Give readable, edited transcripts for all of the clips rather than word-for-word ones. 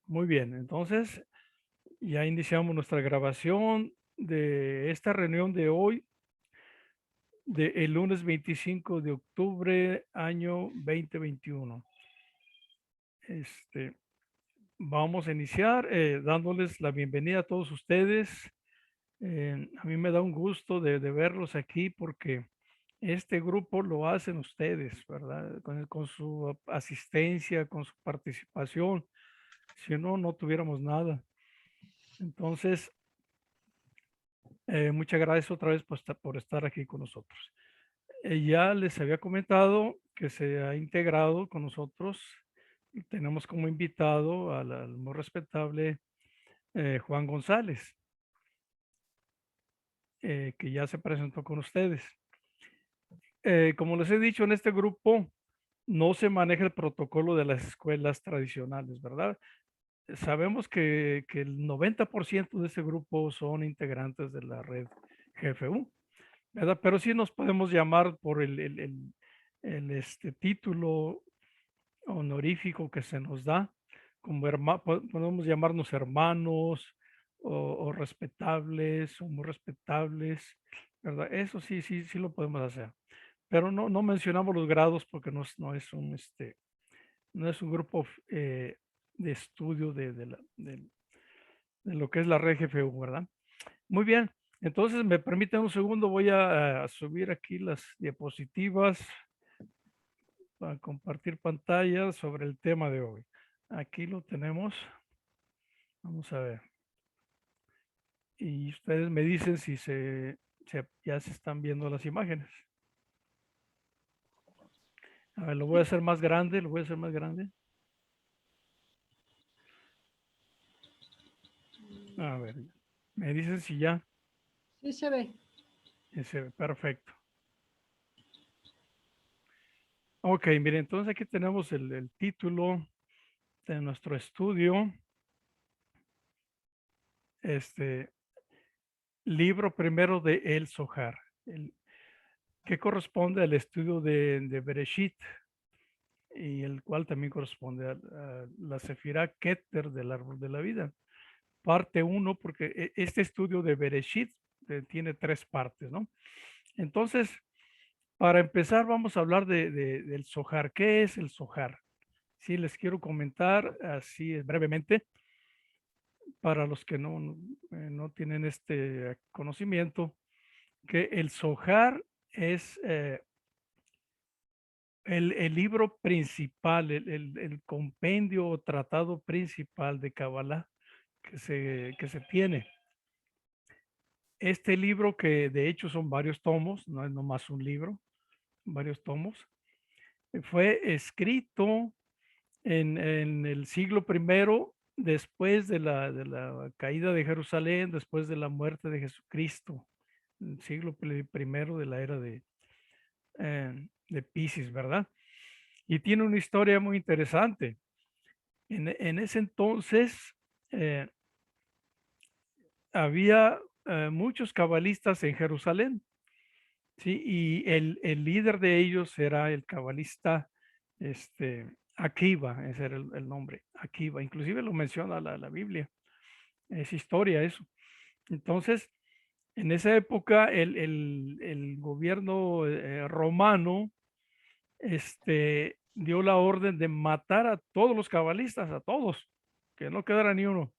Muy bien, entonces ya iniciamos nuestra grabación de esta reunión de hoy, de el lunes 25 de octubre, año 2021. Este, Vamos a iniciar dándoles la bienvenida a todos ustedes. A mí me da un gusto de verlos aquí porque este grupo lo hacen ustedes, ¿verdad? Con su asistencia, con su participación. Si no, no tuviéramos nada. Entonces, muchas gracias otra vez por estar aquí con nosotros. Ya les había comentado que se ha integrado con nosotros y tenemos como invitado al muy respetable Juan González, que ya se presentó con ustedes. Como les he dicho, en este grupo no se maneja el protocolo de las escuelas tradicionales, ¿verdad? Sabemos que el 90% de ese grupo son integrantes de la red GFU, ¿verdad? Pero sí nos podemos llamar por el título honorífico que se nos da, como podemos llamarnos hermanos o respetables o muy respetables, ¿verdad? Eso sí, sí, sí lo podemos hacer. Pero no mencionamos los grados porque no es un grupo de estudio de lo que es la red GFU, ¿verdad? Muy bien, entonces me permiten un segundo, voy a subir aquí las diapositivas para compartir pantalla sobre el tema de hoy. Aquí lo tenemos. Vamos a ver. Y ustedes me dicen si ya se están viendo las imágenes. A ver, lo voy a hacer más grande, lo voy a hacer más grande. A ver, me dicen si ya. Sí se ve. Se ve perfecto. Ok, miren, entonces aquí tenemos el título de nuestro estudio. Este libro primero de El Zohar, que corresponde al estudio de Bereshit, y el cual también corresponde a la Sefirá Keter del árbol de la vida. Parte 1, porque este estudio de Bereshit tiene 3 partes, ¿no? Entonces, para empezar, vamos a hablar del Zohar. ¿Qué es el Zohar? Sí, les quiero comentar así brevemente para los que no tienen este conocimiento, que el Zohar es el libro principal, el compendio o tratado principal de Kabbalah que se tiene. Este libro, que de hecho son varios tomos, no es nomás un libro, varios tomos, fue escrito en el siglo primero después de la caída de Jerusalén, después de la muerte de Jesucristo, el siglo primero de la era de Piscis, ¿verdad? Y tiene una historia muy interesante. En ese entonces eh, había muchos cabalistas en Jerusalén, ¿sí? Y el líder de ellos era el cabalista Akiva, ese era el nombre, Akiva. Inclusive lo menciona la Biblia, es historia eso. Entonces, en esa época el gobierno romano dio la orden de matar a todos los cabalistas, a todos, que no quedara ni uno.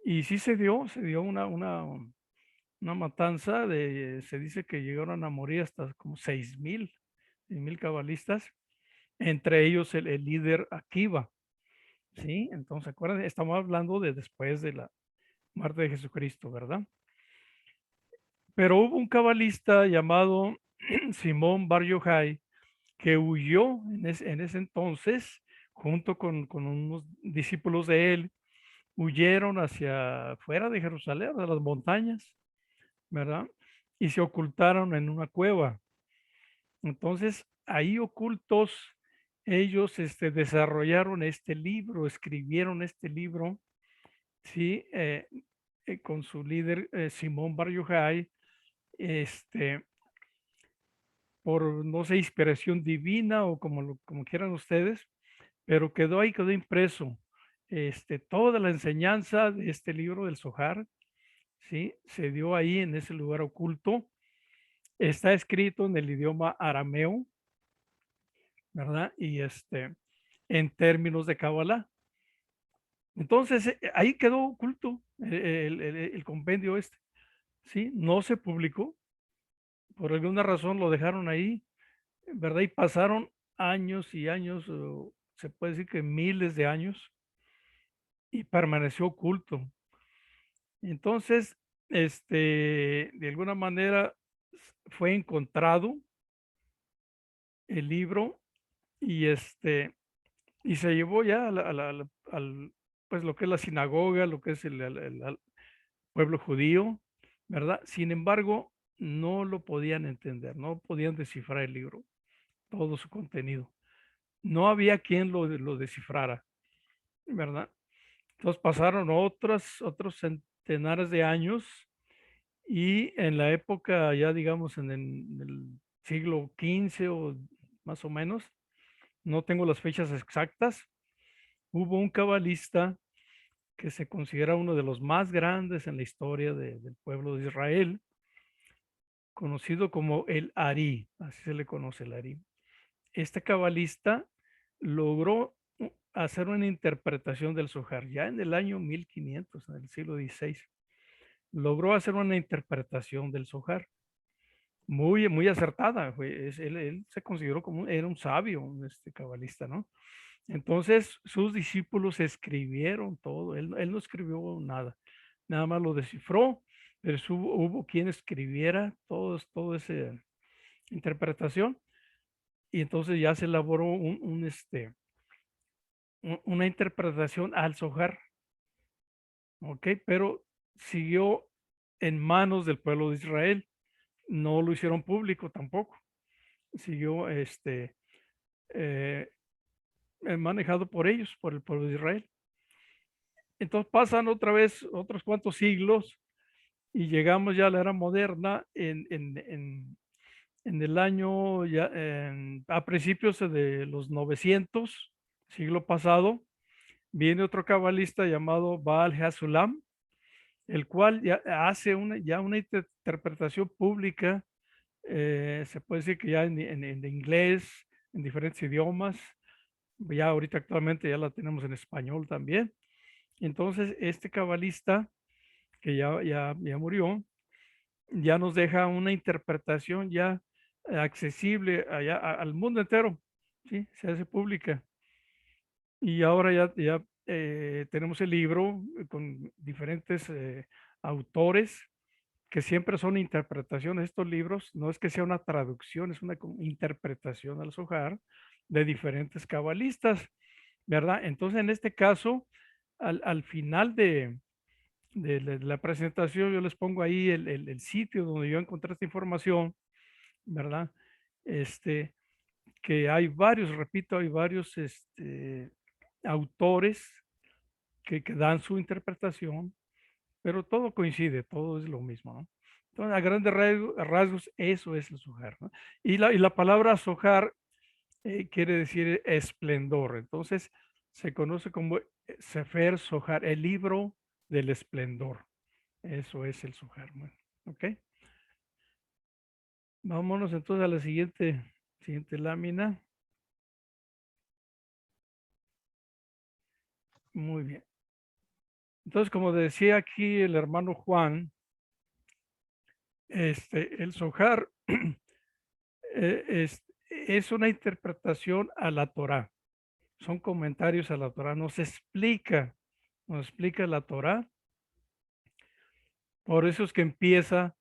Y sí se dio una matanza se dice que llegaron a morir hasta como 6,000 cabalistas, entre ellos el líder Akiva, ¿sí? Entonces, acuérdense, estamos hablando de después de la muerte de Jesucristo, ¿verdad? Pero hubo un cabalista llamado Simón Bar Yochai que huyó en ese entonces, junto con unos discípulos de él, huyeron hacia fuera de Jerusalén, a las montañas, ¿verdad? Y se ocultaron en una cueva. Entonces, ahí ocultos, ellos desarrollaron este libro, escribieron este libro, ¿sí? Con su líder Simón Bar Yochai, este, por, no sé, inspiración divina o como quieran ustedes, pero quedó ahí, quedó impreso toda la enseñanza de este libro del Zohar, ¿sí? Se dio ahí en ese lugar oculto. Está escrito en el idioma arameo, ¿verdad? Y en términos de Kabbalah. Entonces, ahí quedó oculto el compendio ¿sí? No se publicó, por alguna razón lo dejaron ahí, ¿verdad? Y pasaron años y años, se puede decir que miles de años, y permaneció oculto. Entonces, de alguna manera fue encontrado el libro y y se llevó ya pues lo que es la sinagoga, lo que es el pueblo judío, ¿verdad? Sin embargo, no lo podían entender, no podían descifrar el libro, todo su contenido. No había quien lo descifrara, ¿verdad? Entonces pasaron otros centenares de años y en la época, ya digamos, en el siglo XV o más o menos, no tengo las fechas exactas, hubo un cabalista que se considera uno de los más grandes en la historia del pueblo de Israel, conocido como el Ari, así se le conoce el Ari. Este cabalista logró hacer una interpretación del Zohar ya en el año 1500, en el siglo XVI. Logró hacer una interpretación del Zohar muy, muy acertada. Él se consideró como era un sabio, este cabalista, ¿no? Entonces sus discípulos escribieron todo. Él no escribió nada, nada más lo descifró, pero hubo quien escribiera toda esa interpretación y entonces ya se elaboró una interpretación al Zohar, ¿ok? Pero siguió en manos del pueblo de Israel, no lo hicieron público tampoco, siguió eh, manejado por ellos, por el pueblo de Israel. Entonces pasan otra vez otros cuantos siglos y llegamos ya a la era moderna en el año, ya, a principios de los 900, siglo pasado, viene otro cabalista llamado Baal Hasulam, el cual ya hace una interpretación pública, se puede decir que ya en inglés, en diferentes idiomas, ya ahorita actualmente ya la tenemos en español también. Entonces, este cabalista, que ya murió, ya nos deja una interpretación ya accesible allá, al mundo entero, ¿sí? Se hace pública. Y ahora ya tenemos el libro con diferentes autores que siempre son interpretaciones. Estos libros no es que sea una traducción, es una interpretación al Zohar de diferentes cabalistas, ¿verdad? Entonces, en este caso, al final de la presentación, yo les pongo ahí el sitio donde yo encontré esta información, ¿verdad? Este, que hay varios, repito, hay varios autores que dan su interpretación, pero todo coincide, todo es lo mismo, ¿no? Entonces, a grandes rasgos, eso es el Zohar, ¿no? Y la palabra Zohar quiere decir esplendor. Entonces, se conoce como Sefer Zohar, el libro del esplendor. Eso es el Zohar. Bueno, ok. Vámonos entonces a la siguiente lámina. Muy bien. Entonces, como decía aquí el hermano Juan, el Zohar es una interpretación a la Torá. Son comentarios a la Torá. Nos explica la Torá. Por eso es que empieza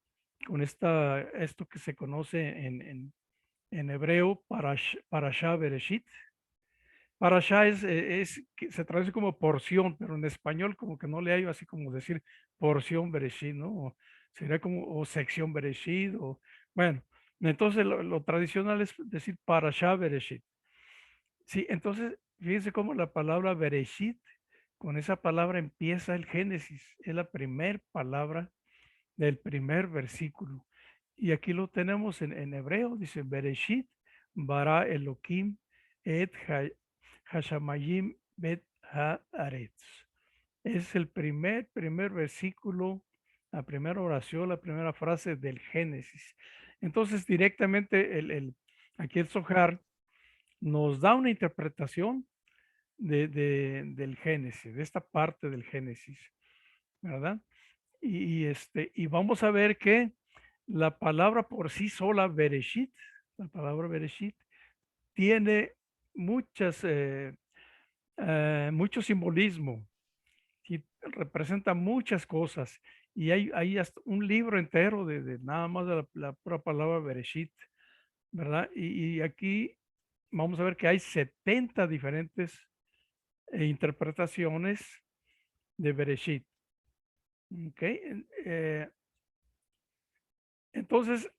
con esto que se conoce en hebreo, Parashá Bereshit. Parashá se traduce como porción, pero en español como que no le hay así como decir porción Bereshit, ¿no? Sería como, o sección Bereshit, bueno, entonces lo tradicional es decir Parashá Bereshit. Sí, entonces fíjense cómo la palabra Bereshit, con esa palabra empieza el Génesis, es la primera palabra del primer versículo. Y aquí lo tenemos en hebreo, dice Bereshit, bara Elohim et hashamayim bet Haaretz. Es el primer versículo, la primera oración, la primera frase del Génesis. Entonces, directamente aquí el Zohar nos da una interpretación del Génesis, de esta parte del Génesis, ¿verdad? Y vamos a ver que la palabra por sí sola, Bereshit, la palabra Bereshit, tiene muchas, mucho simbolismo y representa muchas cosas. Y hay hasta un libro entero de nada más de la pura palabra Bereshit, ¿verdad? Y aquí vamos a ver que hay 70 diferentes interpretaciones de Bereshit. ¿Ok? Entonces,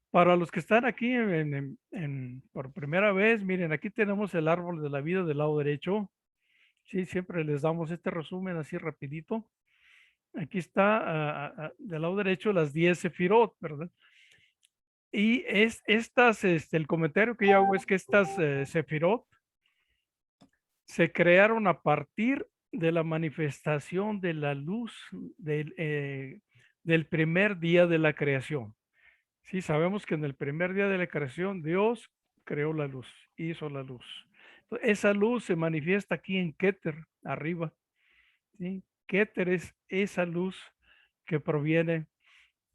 para los que están aquí por primera vez, miren, aquí tenemos el árbol de la vida del lado derecho. Sí, siempre les damos este resumen así rapidito. Aquí está del lado derecho las 10 sefirot, ¿verdad? Y el comentario que yo hago es que estas sefirot se crearon a partir de la manifestación de la luz del primer día de la creación. Sí, sabemos que en el primer día de la creación Dios creó la luz, hizo la luz. Esa luz se manifiesta aquí en Keter, arriba. ¿Sí? Keter es esa luz que proviene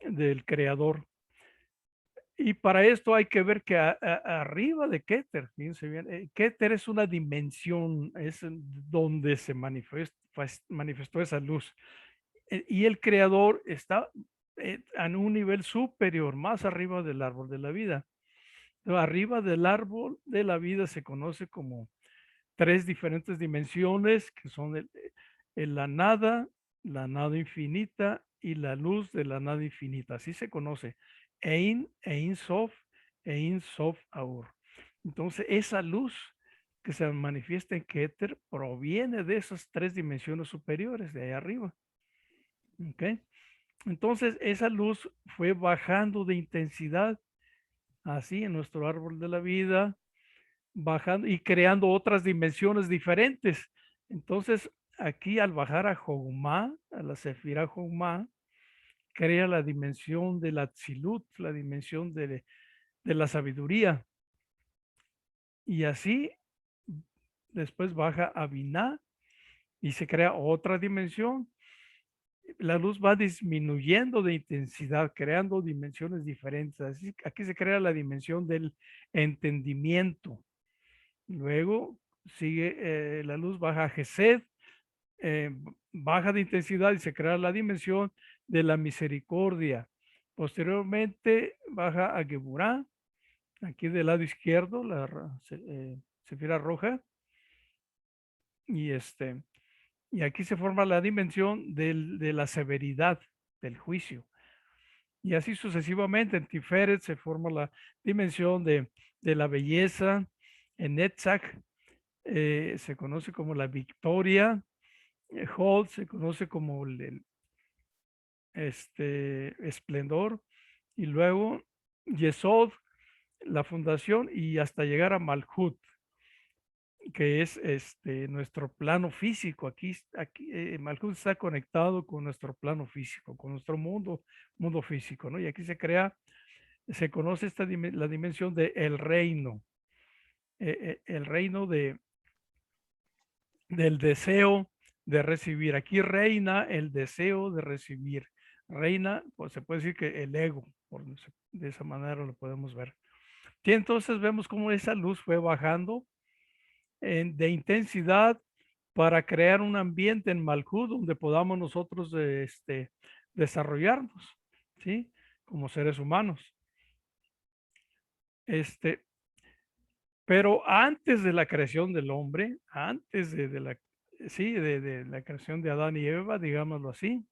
del creador. Y para esto hay que ver que arriba de Keter, fíjense bien, Keter es una dimensión, es donde se manifestó esa luz. Y el creador está en un nivel superior, más arriba del árbol de la vida. Arriba del árbol de la vida se conoce como tres diferentes dimensiones que son la nada infinita y la luz de la nada infinita. Así se conoce. Ein Sof, Ein Sof Aur. Entonces, esa luz que se manifiesta en Keter proviene de esas tres dimensiones superiores, de ahí arriba. ¿Ok? Entonces, esa luz fue bajando de intensidad, así en nuestro árbol de la vida, bajando y creando otras dimensiones diferentes. Entonces, aquí al bajar a Joumá, a la Sefira Joumá, crea la dimensión de la Tzilut, la dimensión de la sabiduría. Y así después baja a Binah y se crea otra dimensión. La luz va disminuyendo de intensidad, creando dimensiones diferentes. Así, aquí se crea la dimensión del entendimiento. Luego sigue la luz baja a Gesed, baja de intensidad y se crea la dimensión de la misericordia. Posteriormente baja a Geburá, aquí del lado izquierdo, la sefira roja, y y aquí se forma la dimensión de la severidad, del juicio. Y así sucesivamente, en Tiferet se forma la dimensión de la belleza, en Netzach se conoce como la victoria, Hod se conoce como esplendor, y luego Yesod, la fundación, y hasta llegar a Malhut, que es nuestro plano físico. Aquí Malhut está conectado con nuestro plano físico, con nuestro mundo físico, ¿no? Y aquí se conoce la dimensión de el reino, el reino del deseo de recibir. Aquí reina el deseo de recibir. Reina, pues se puede decir que el ego, de esa manera lo podemos ver. Y entonces vemos cómo esa luz fue bajando de intensidad para crear un ambiente en Malhut donde podamos nosotros desarrollarnos, ¿sí? Como seres humanos. Pero antes de la creación del hombre, antes de la creación de Adán y Eva, digámoslo así,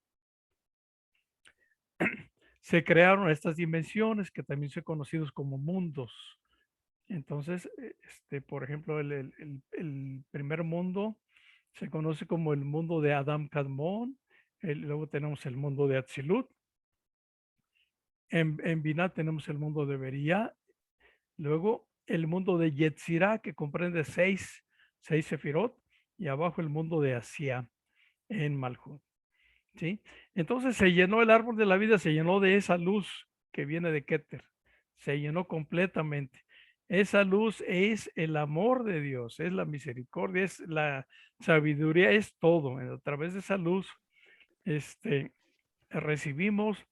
se crearon estas dimensiones que también son conocidos como mundos. Entonces, por ejemplo, el primer mundo se conoce como el mundo de Adam Kadmon, luego tenemos el mundo de Atzilut, en Binah tenemos el mundo de Beria, luego el mundo de Yetzirah, que comprende seis sefirot, y abajo el mundo de Asia en Malhut, ¿sí? Entonces se llenó el árbol de la vida, se llenó de esa luz que viene de Keter, se llenó completamente. Esa luz es el amor de Dios, es la misericordia, es la sabiduría, es todo. A través de esa luz, recibimos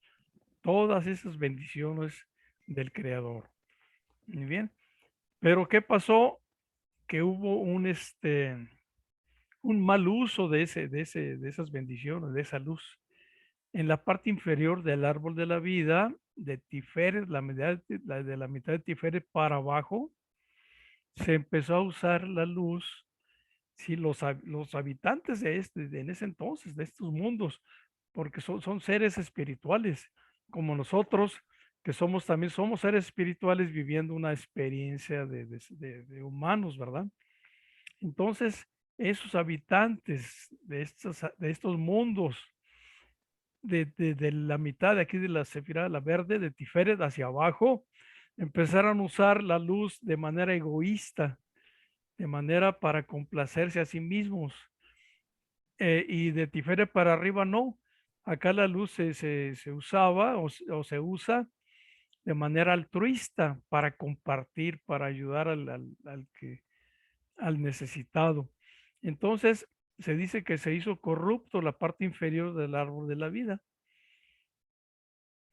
todas esas bendiciones del Creador. Muy bien. Pero ¿qué pasó? Que hubo un mal uso de esas bendiciones, de esa luz. En la parte inferior del árbol de la vida, de Tiferet, de la mitad de Tiferet para abajo, se empezó a usar la luz. Sí, los habitantes en ese entonces, de estos mundos, porque son seres espirituales, como nosotros, que también somos seres espirituales viviendo una experiencia de humanos, ¿verdad? Entonces, esos habitantes de estos mundos, de la mitad de aquí de la Sefirá, la verde, de Tiferet hacia abajo, empezaron a usar la luz de manera egoísta, de manera para complacerse a sí mismos. Y de Tiferet para arriba no. Acá la luz se usaba o se usa de manera altruista para compartir, para ayudar al necesitado. Entonces, se dice que se hizo corrupto la parte inferior del árbol de la vida.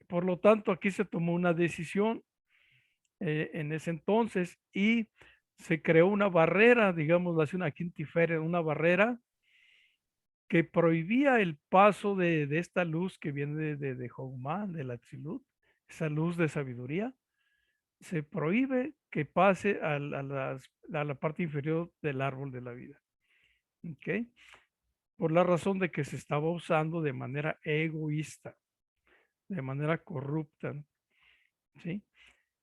Por lo tanto, aquí se tomó una decisión en ese entonces y se creó una barrera, digamos, aquí en Tiferet, una barrera que prohibía el paso de esta luz que viene de Joumá, de la Tzilut, esa luz de sabiduría, se prohíbe que pase a la parte inferior del árbol de la vida. ¿Ok? Por la razón de que se estaba usando de manera egoísta, de manera corrupta, ¿sí?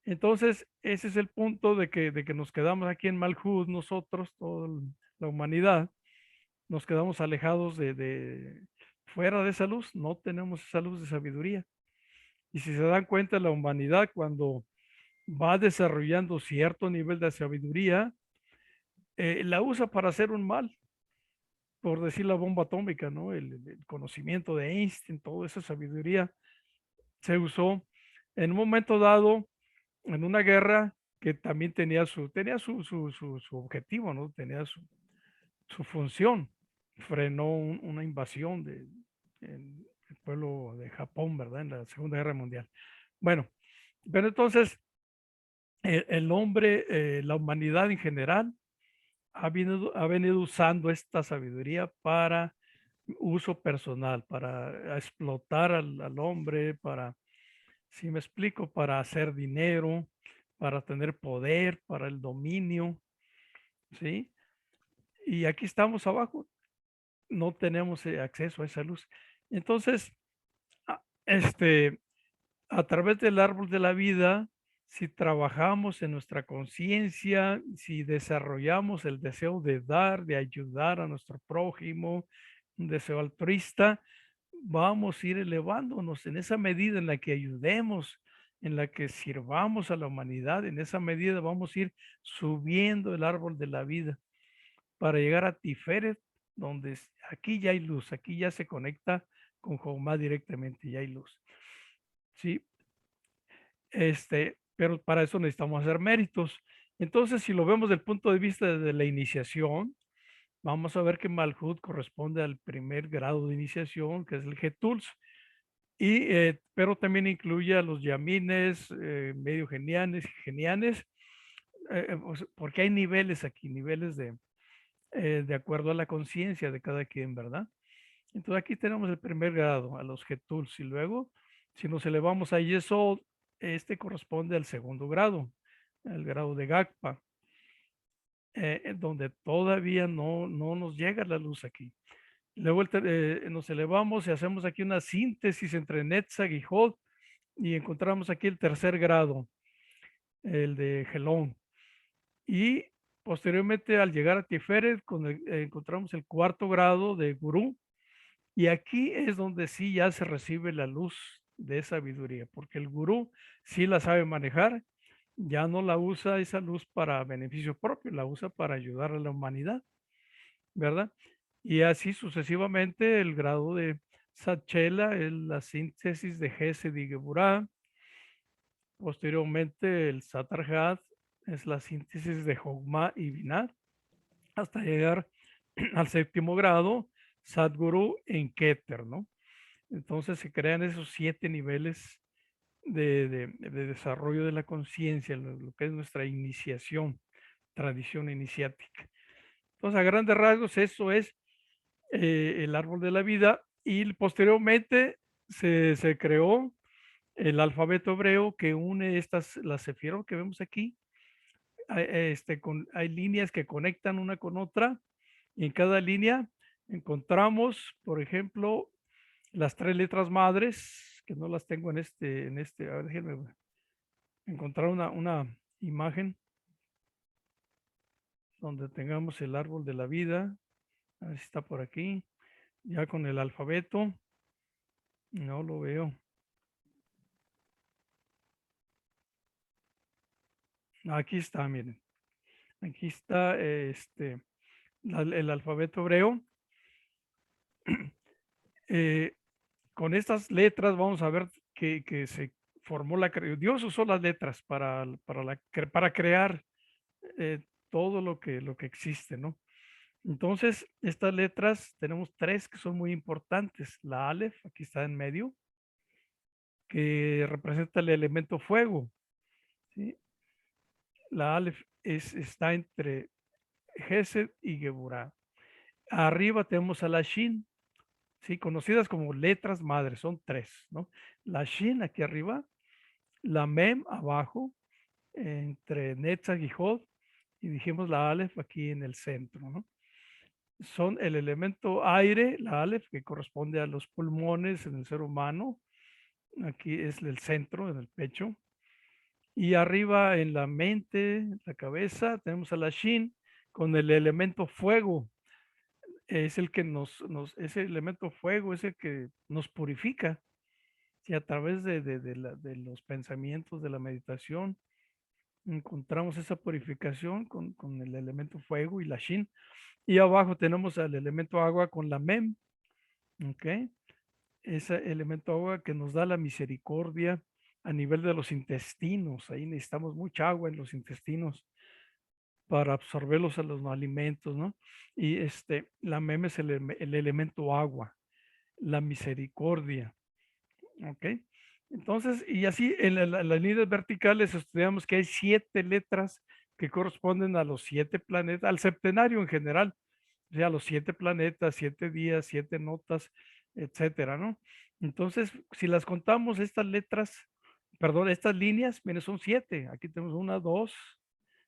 Entonces, ese es el punto de que nos quedamos aquí en Malhud, nosotros, toda la humanidad, nos quedamos alejados fuera de esa luz, no tenemos esa luz de sabiduría. Y si se dan cuenta, la humanidad cuando va desarrollando cierto nivel de sabiduría, la usa para hacer un mal, por decir la bomba atómica, ¿no? El conocimiento de Einstein, toda esa sabiduría se usó en un momento dado en una guerra que también tenía su objetivo, ¿no? Tenía su función. Frenó una invasión el pueblo de Japón, ¿verdad? En la Segunda Guerra Mundial. Bueno, pero entonces el hombre, la humanidad en general, ha venido usando esta sabiduría para uso personal, para explotar al hombre, si me explico, para hacer dinero, para tener poder, para el dominio, ¿sí? Y aquí estamos abajo, no tenemos acceso a esa luz. Entonces, a- este, a través del árbol de la vida, si trabajamos en nuestra conciencia, si desarrollamos el deseo de dar, de ayudar a nuestro prójimo, un deseo altruista, vamos a ir elevándonos en esa medida en la que ayudemos, en la que sirvamos a la humanidad, en esa medida vamos a ir subiendo el árbol de la vida para llegar a Tiferet, donde aquí ya hay luz, aquí ya se conecta con Jomá directamente, ya hay luz. Sí, pero para eso necesitamos hacer méritos. Entonces, si lo vemos desde el punto de vista de la iniciación, vamos a ver que Malhut corresponde al primer grado de iniciación, que es el Getuls, pero también incluye a los Yamines, medio genianes, porque hay niveles aquí, niveles de acuerdo a la conciencia de cada quien, ¿verdad? Entonces aquí tenemos el primer grado, a los Getuls, y luego, si nos elevamos a Yesod, este corresponde al segundo grado, el grado de Gakpa, donde todavía no nos llega la luz aquí. Luego nos elevamos y hacemos aquí una síntesis entre Netzag y Hod y encontramos aquí el tercer grado, el de Gelón. Y posteriormente al llegar a Tiferet encontramos el cuarto grado de Gurú, y aquí es donde sí ya se recibe la luz de sabiduría, porque el gurú sí la sabe manejar, ya no la usa esa luz para beneficio propio, la usa para ayudar a la humanidad. ¿verdad? Y así sucesivamente el grado de Satchela es la síntesis de Gesed y Geburah. Posteriormente el Satarhat es la síntesis de Jogma y Binah, hasta llegar al séptimo grado, Sadguru en Keter, ¿no? Entonces se crean esos 7 niveles de desarrollo de la conciencia, lo que es nuestra iniciación, tradición iniciática. Entonces, a grandes rasgos, eso es el árbol de la vida, y posteriormente se creó el alfabeto hebreo que une las sefirot que vemos aquí. Hay líneas que conectan una con otra, y en cada línea encontramos, por ejemplo, las 3 letras madres, que no las tengo a ver, déjenme encontrar una imagen donde tengamos el árbol de la vida. A ver si está por aquí, ya con el alfabeto. No lo veo. Aquí está, miren. Aquí está el alfabeto hebreo. Con estas letras vamos a ver que se formó Dios usó las letras para crear todo lo que existe, ¿no? Entonces, estas letras tenemos 3 que son muy importantes. La Aleph, aquí está en medio, que representa el elemento fuego, ¿sí? La Aleph está entre Gesed y Geburah. Arriba tenemos a la Shin, ¿sí? Conocidas como letras madres, son 3, ¿no? La Shin aquí arriba, la Mem abajo, entre Netzach y Hod, y dijimos la Aleph aquí en el centro, ¿no? Son el elemento aire, la Aleph, que corresponde a los pulmones en el ser humano. Aquí es el centro, en el pecho. Y arriba en la mente, la cabeza, tenemos a la Shin con el elemento fuego. Es el que ese elemento fuego es el que nos purifica. Y a través de los pensamientos, de la meditación, encontramos esa purificación con el elemento fuego y la Shin. Y abajo tenemos al elemento agua con la Mem, ¿ok? Ese elemento agua que nos da la misericordia a nivel de los intestinos. Ahí necesitamos mucha agua en los intestinos para absorberlos a los alimentos, ¿no? Y la Mem es el elemento agua, la misericordia, ¿ok? Entonces, y así en las líneas verticales estudiamos que hay 7 letras que corresponden a los 7 planetas, al septenario en general, o sea, los 7 planetas, 7 días, 7 notas, etcétera, ¿no? Entonces, si las contamos, estas letras, perdón, estas líneas, miren, son 7. Aquí tenemos 1, 2,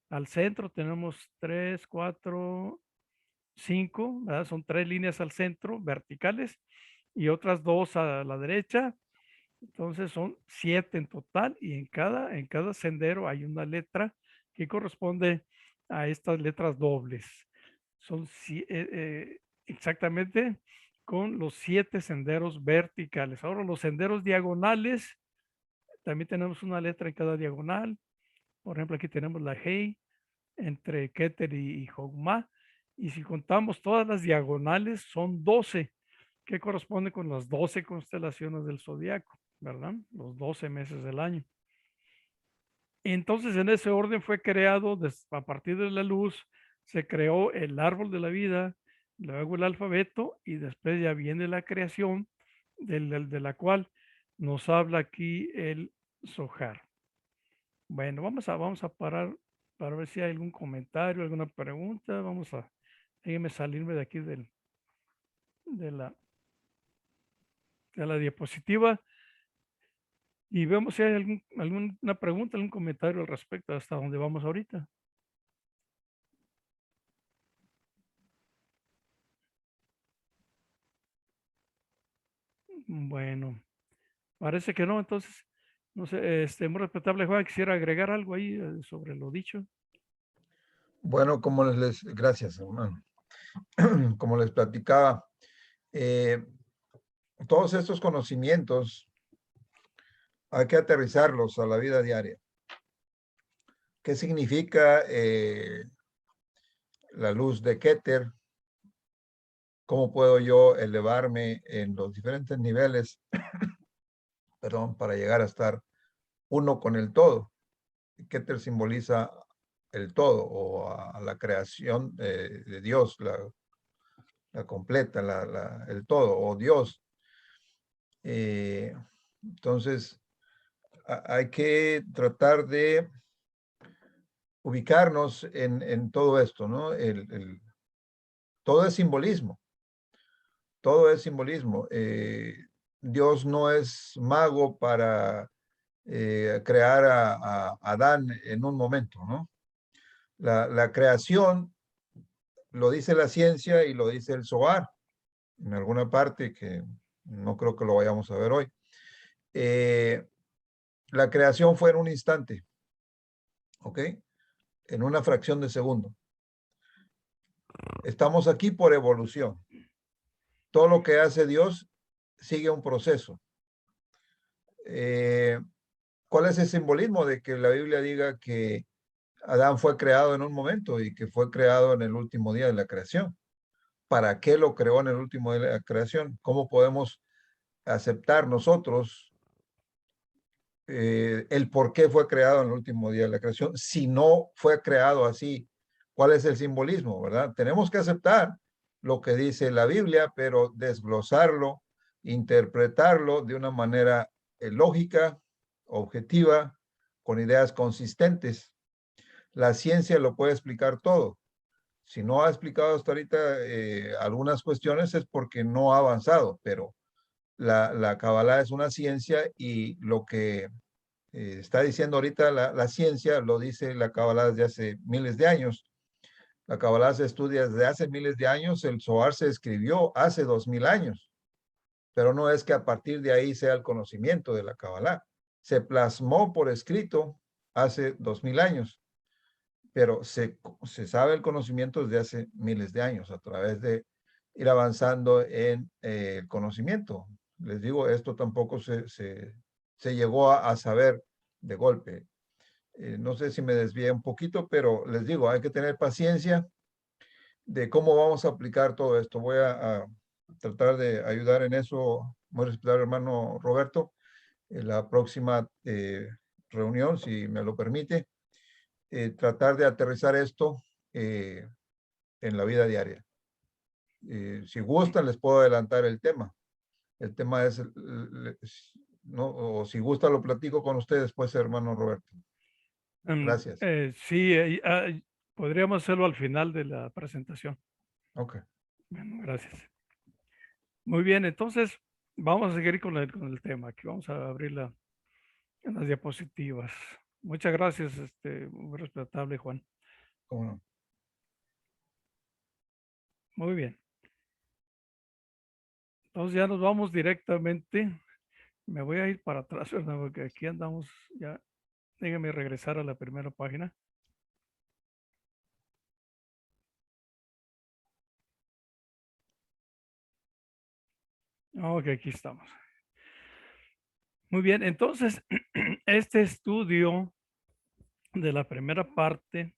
al centro tenemos 3, 4, 5, ¿verdad? Son 3 líneas al centro, verticales, y otras 2 a la derecha. Entonces son 7 en total, y en cada sendero hay una letra que corresponde a estas letras dobles. Son exactamente con los 7 senderos verticales. Ahora los senderos diagonales, también tenemos una letra en cada diagonal. Por ejemplo, aquí tenemos la Hei entre Keter y Jogma. Y si contamos todas las diagonales, son 12, que corresponde con las 12 constelaciones del zodiaco, ¿verdad? Los 12 meses del año. Entonces, en ese orden fue creado, a partir de la luz, se creó el árbol de la vida, luego el alfabeto, y después ya viene la creación de la cual nos habla aquí el Zohar. Bueno, vamos a parar para ver si hay algún comentario, alguna pregunta. Déjenme salirme de aquí de la, de la diapositiva y vemos si hay alguna pregunta, algún comentario al respecto hasta donde vamos ahorita. Bueno, parece que no, entonces, no sé, muy respetable Juan, quisiera agregar algo ahí sobre lo dicho. Bueno, gracias, hermano. Como les platicaba, todos estos conocimientos hay que aterrizarlos a la vida diaria. ¿Qué significa la luz de Keter? ¿Cómo puedo yo elevarme en los diferentes niveles, perdón, para llegar a estar uno con el todo? ¿Qué te simboliza el todo o a la creación de Dios, la completa, el todo o Dios? Entonces, hay que tratar de ubicarnos en todo esto, ¿no? Todo es simbolismo, todo es simbolismo. Dios no es mago para crear a Adán en un momento, ¿no? La creación lo dice la ciencia y lo dice el Zohar, en alguna parte que no creo que lo vayamos a ver hoy. La creación fue en un instante, ¿ok? En una fracción de segundo. Estamos aquí por evolución. Todo lo que hace Dios sigue un proceso. ¿Cuál es el simbolismo de que la Biblia diga que Adán fue creado en un momento y que fue creado en el último día de la creación? ¿Para qué lo creó en el último día de la creación? ¿Cómo podemos aceptar nosotros el por qué fue creado en el último día de la creación? Si no fue creado así, ¿cuál es el simbolismo, verdad? Tenemos que aceptar lo que dice la Biblia, pero desglosarlo, interpretarlo de una manera lógica, objetiva, con ideas consistentes. La ciencia lo puede explicar todo. Si no ha explicado hasta ahorita algunas cuestiones es porque no ha avanzado, pero la Kabbalah es una ciencia y lo que está diciendo ahorita la ciencia lo dice la Kabbalah desde hace miles de años. La Kabbalah se estudia desde hace miles de años, el Zohar se escribió hace 2000 años, pero no es que a partir de ahí sea el conocimiento de la Kabbalah. Se plasmó por escrito hace 2000 años, pero se sabe el conocimiento desde hace miles de años a través de ir avanzando en el conocimiento. Les digo, esto tampoco se llegó a saber de golpe. No sé si me desvié un poquito, pero les digo, hay que tener paciencia de cómo vamos a aplicar todo esto. Voy a tratar de ayudar en eso, muy respetable hermano Roberto, en la próxima reunión, si me lo permite, tratar de aterrizar esto en la vida diaria. Si gustan, les puedo adelantar el tema. El tema es, no, o si gusta, lo platico con ustedes, pues, hermano Roberto. Gracias. Sí, podríamos hacerlo al final de la presentación. Ok. Bueno, gracias. Muy bien, entonces vamos a seguir con el tema. Aquí vamos a abrir las diapositivas. Muchas gracias, muy respetable Juan. ¿Cómo no? Muy bien. Entonces ya nos vamos directamente. Me voy a ir para atrás, ¿verdad? Porque aquí andamos ya. Déjenme regresar a la primera página. Ok, aquí estamos. Muy bien, entonces este estudio de la primera parte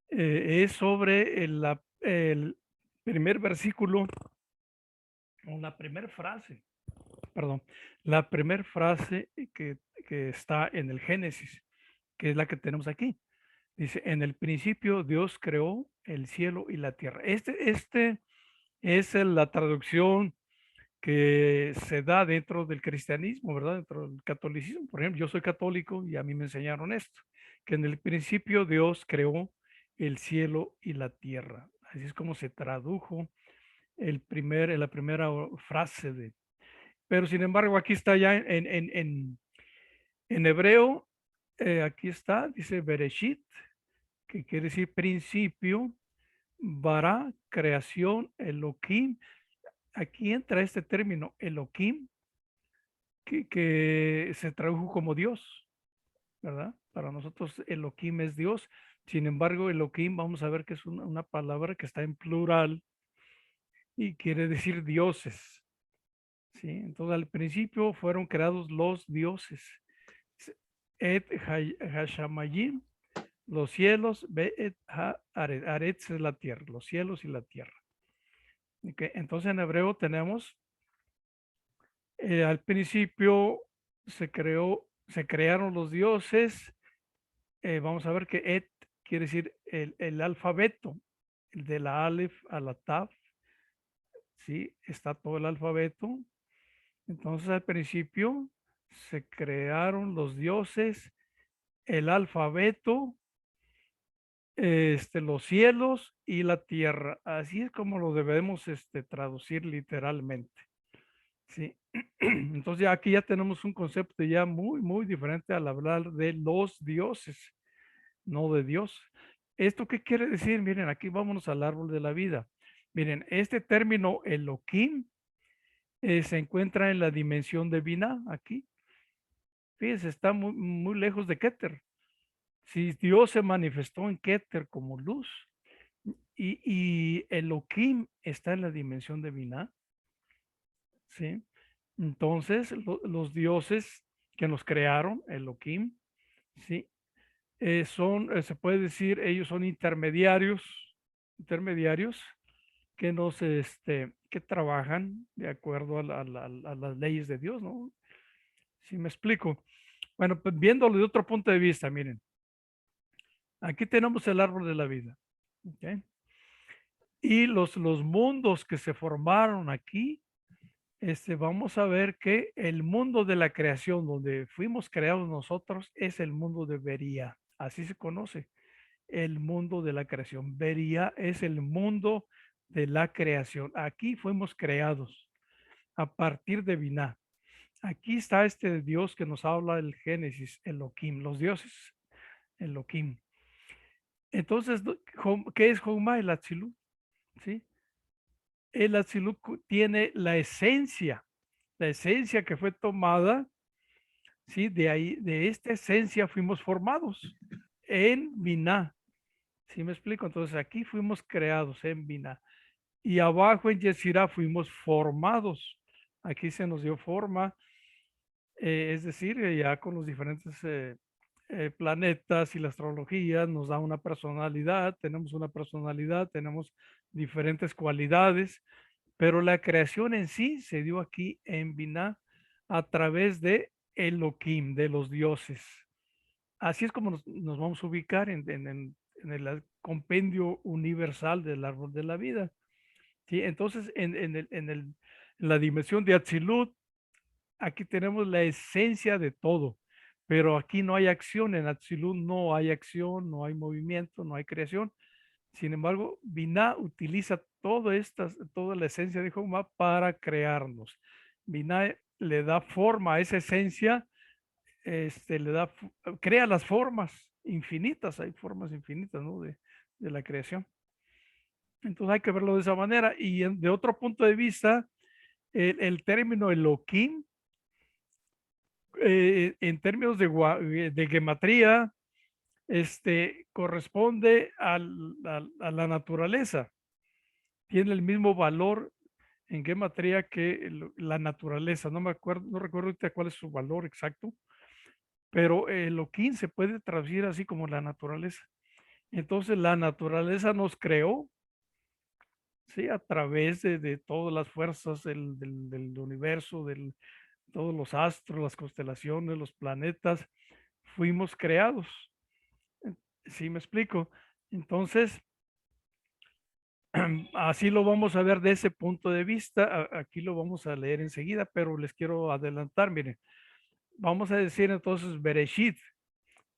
es sobre el primer versículo o la primera frase, perdón, la primera frase que está en el Génesis, que es la que tenemos aquí. Dice, en el principio Dios creó el cielo y la tierra. Este es la traducción que se da dentro del cristianismo, ¿verdad? Dentro del catolicismo. Por ejemplo, yo soy católico y a mí me enseñaron esto, que en el principio Dios creó el cielo y la tierra. Así es como se tradujo la primera frase de. Pero sin embargo, aquí está ya en hebreo, aquí está, dice Bereshit, que quiere decir principio, bara, creación, Elohim. Aquí entra este término, Elohim, que se tradujo como Dios, ¿verdad? Para nosotros Elohim es Dios. Sin embargo, Elohim vamos a ver que es una palabra que está en plural y quiere decir dioses, ¿sí? Entonces, al principio fueron creados los dioses. Et Hashamayim, los cielos, Be'et Ha Aretz es la tierra, los cielos y la tierra. ¿Ok? Entonces en hebreo tenemos, al principio se crearon los dioses. Vamos a ver que et quiere decir el alfabeto, de la Aleph a la Tav, ¿sí? Está todo el alfabeto. Entonces al principio se crearon los dioses, el alfabeto, los cielos y la tierra. Así es como lo debemos traducir literalmente. Sí. Entonces ya aquí ya tenemos un concepto ya muy, muy diferente al hablar de los dioses, no de Dios. ¿Esto qué quiere decir? Miren, aquí vámonos al árbol de la vida. Miren, este término Elohim se encuentra en la dimensión de Binah aquí. Fíjense, está muy, muy lejos de Keter. Si Dios se manifestó en Keter como luz y Elohim está en la dimensión de Binah, ¿sí? Entonces, los dioses que nos crearon, Elohim, ¿sí? Se puede decir, ellos son intermediarios que que trabajan de acuerdo a las leyes de Dios, ¿no? ¿Sí me explico? Bueno, pues viéndolo de otro punto de vista, miren, aquí tenemos el árbol de la vida, ¿ok? Y los mundos que se formaron aquí, vamos a ver que el mundo de la creación, donde fuimos creados nosotros, es el mundo de Bería, así se conoce, el mundo de la creación. Bería es el mundo de la creación. Aquí fuimos creados a partir de Binah. Aquí está este Dios que nos habla del Génesis, Elohim, los dioses, Elohim. Entonces, ¿qué es Jomá? El Atzilut, ¿sí? El Atzilut tiene la esencia que fue tomada, ¿sí? De ahí, de esta esencia fuimos formados en Binah. ¿Sí me explico? Entonces aquí fuimos creados en Binah. Y abajo en Yetzirah fuimos formados. Aquí se nos dio forma, es decir, ya con los diferentes planetas y la astrología nos da una personalidad, tenemos diferentes cualidades, pero la creación en sí se dio aquí en Binah a través de Elohim, de los dioses. Así es como nos vamos a ubicar en el compendio universal del árbol de la vida. ¿Sí? Entonces, en la dimensión de Atzilut, aquí tenemos la esencia de todo, pero aquí no hay acción, en Atzilut no hay acción, no hay movimiento, no hay creación. Sin embargo, Binah utiliza toda la esencia de Jehová para crearnos. Binah le da forma a esa esencia, crea las formas infinitas, hay formas infinitas, ¿no? De la creación. Entonces hay que verlo de esa manera. Y de otro punto de vista, el término Elohim, en términos de gematría, corresponde a la naturaleza. Tiene el mismo valor en gematría que la naturaleza. No me acuerdo, no recuerdo ahorita cuál es su valor exacto, pero Elohim se puede traducir así como la naturaleza. Entonces la naturaleza nos creó, ¿sí? A través de todas las fuerzas del universo, todos los astros, las constelaciones, los planetas, fuimos creados. ¿Sí me explico? Entonces, así lo vamos a ver de ese punto de vista. Aquí lo vamos a leer enseguida, pero les quiero adelantar, miren. Vamos a decir entonces Bereshit,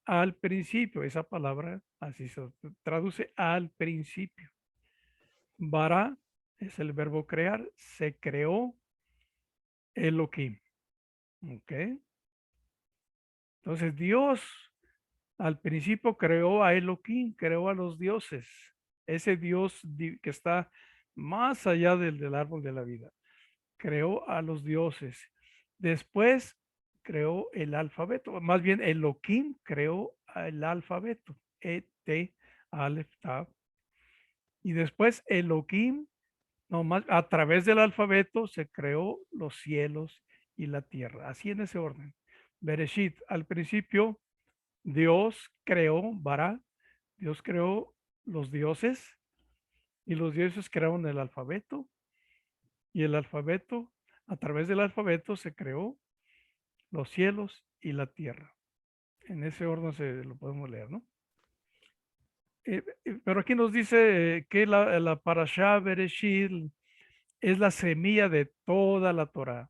al principio, esa palabra así se traduce al principio. Bara es el verbo crear, se creó Elohim. ¿Ok? Entonces Dios al principio creó a Elohim, creó a los dioses, ese Dios que está más allá del árbol de la vida. Creó a los dioses. Después creó el alfabeto, más bien Elohim creó el alfabeto, E-T, Aleph, Tav. Y después Elohim, nomás a través del alfabeto se creó los cielos y la tierra, así en ese orden. Bereshit, al principio Dios creó, Bara, Dios creó los dioses y los dioses crearon el alfabeto Y el alfabeto, a través del alfabeto se creó los cielos y la tierra. En ese orden se lo podemos leer, ¿no? Pero aquí nos dice que la Parashá Bereshit es la semilla de toda la Torá,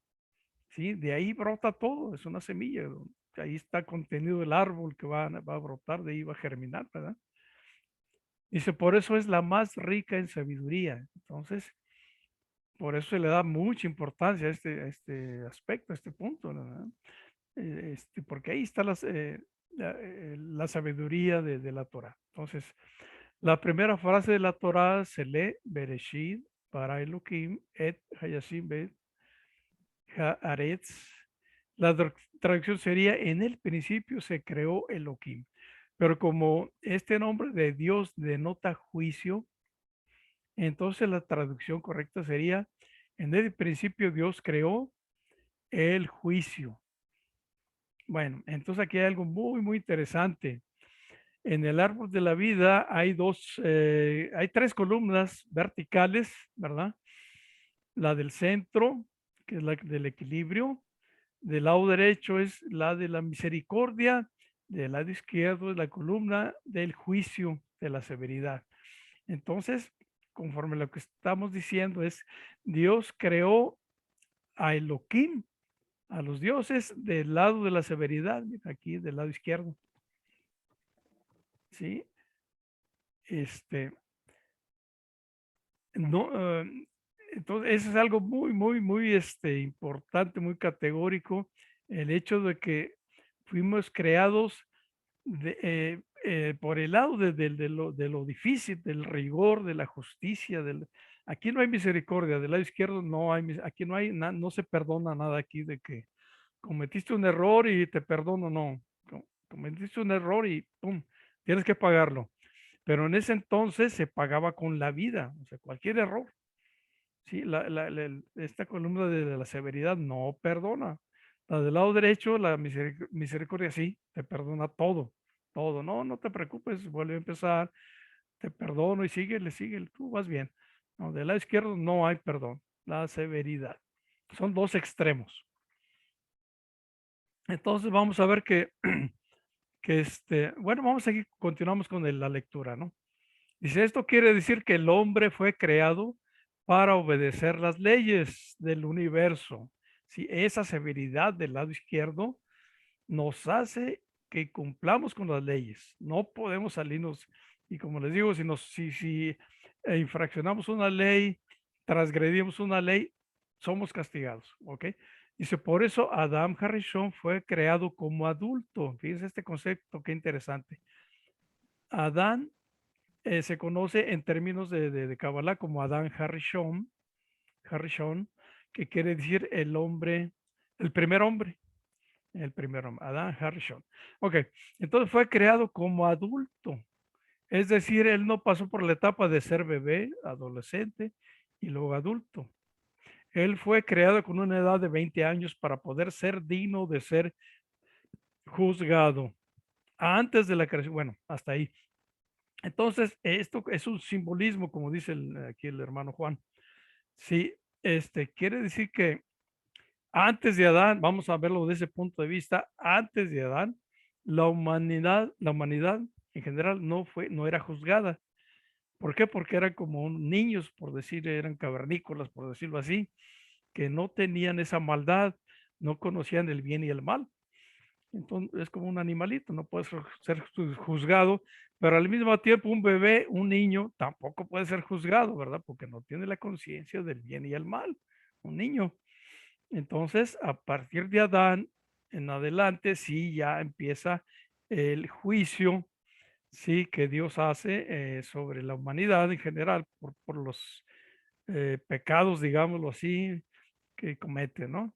¿sí? De ahí brota todo, es una semilla, ahí está contenido el árbol que va a brotar, de ahí va a germinar, ¿verdad? Dice, por eso es la más rica en sabiduría. Entonces, por eso se le da mucha importancia a este aspecto, a este punto, ¿verdad? Porque ahí está la sabiduría de la Torah. Entonces, la primera frase de la Torah se lee Bereshit para Elohim et Hayashim bet Haaretz. La traducción sería en el principio se creó Elohim. Pero como este nombre de Dios denota juicio, entonces la traducción correcta sería en el principio Dios creó el juicio. Bueno, entonces aquí hay algo muy interesante. En el árbol de la vida hay tres columnas verticales, ¿verdad? La del centro, que es la del equilibrio. Del lado derecho es la de la misericordia. Del lado izquierdo es la columna del juicio, de la severidad. Entonces, conforme lo que estamos diciendo es, Dios creó a Elohim, a los dioses del lado de la severidad, aquí del lado izquierdo. ¿Sí? No, entonces, eso es algo muy importante, muy categórico, el hecho de que fuimos creados por el lado de lo difícil, del rigor, de la justicia. Aquí no hay misericordia, del lado izquierdo no hay, aquí no hay, no se perdona nada aquí de que cometiste un error y te perdono, no. Cometiste un error y pum, tienes que pagarlo. Pero en ese entonces se pagaba con la vida, o sea, cualquier error. Sí, esta columna de la severidad no perdona. La del lado derecho, la misericordia sí, te perdona todo, todo. No, no te preocupes, vuelve a empezar, te perdono y síguele, tú vas bien. No, del lado izquierdo no hay perdón, la severidad. Son dos extremos. Entonces vamos a ver bueno, vamos a seguir, continuamos con la lectura, ¿no? Dice, esto quiere decir que el hombre fue creado para obedecer las leyes del universo. Si esa severidad del lado izquierdo nos hace que cumplamos con las leyes. No podemos salirnos, y como les digo, si infraccionamos una ley, transgredimos una ley, somos castigados, ¿ok? Dice, por eso Adam Harrison fue creado como adulto. Fíjense este concepto, qué interesante. Adán se conoce en términos de Kabbalah como Adán Harrison, que quiere decir el hombre, el primer hombre, Adán Harrison. Ok, entonces fue creado como adulto, es decir, él no pasó por la etapa de ser bebé, adolescente y luego adulto. Él fue creado con una edad de 20 años para poder ser digno de ser juzgado antes de la creación. Bueno, hasta ahí. Entonces, esto es un simbolismo, como dice aquí el hermano Juan. Sí, quiere decir que antes de Adán, vamos a verlo desde ese punto de vista, antes de Adán, la humanidad en general no era juzgada. ¿Por qué? Porque eran como niños, por decir, eran cavernícolas, por decirlo así, que no tenían esa maldad, no conocían el bien y el mal. Entonces es como un animalito, no puede ser juzgado, pero al mismo tiempo un bebé, un niño, tampoco puede ser juzgado, ¿verdad? Porque no tiene la conciencia del bien y el mal, un niño. Entonces, a partir de Adán en adelante, sí, ya empieza el juicio, sí, que Dios hace sobre la humanidad en general por los pecados, digámoslo así, que comete, ¿no?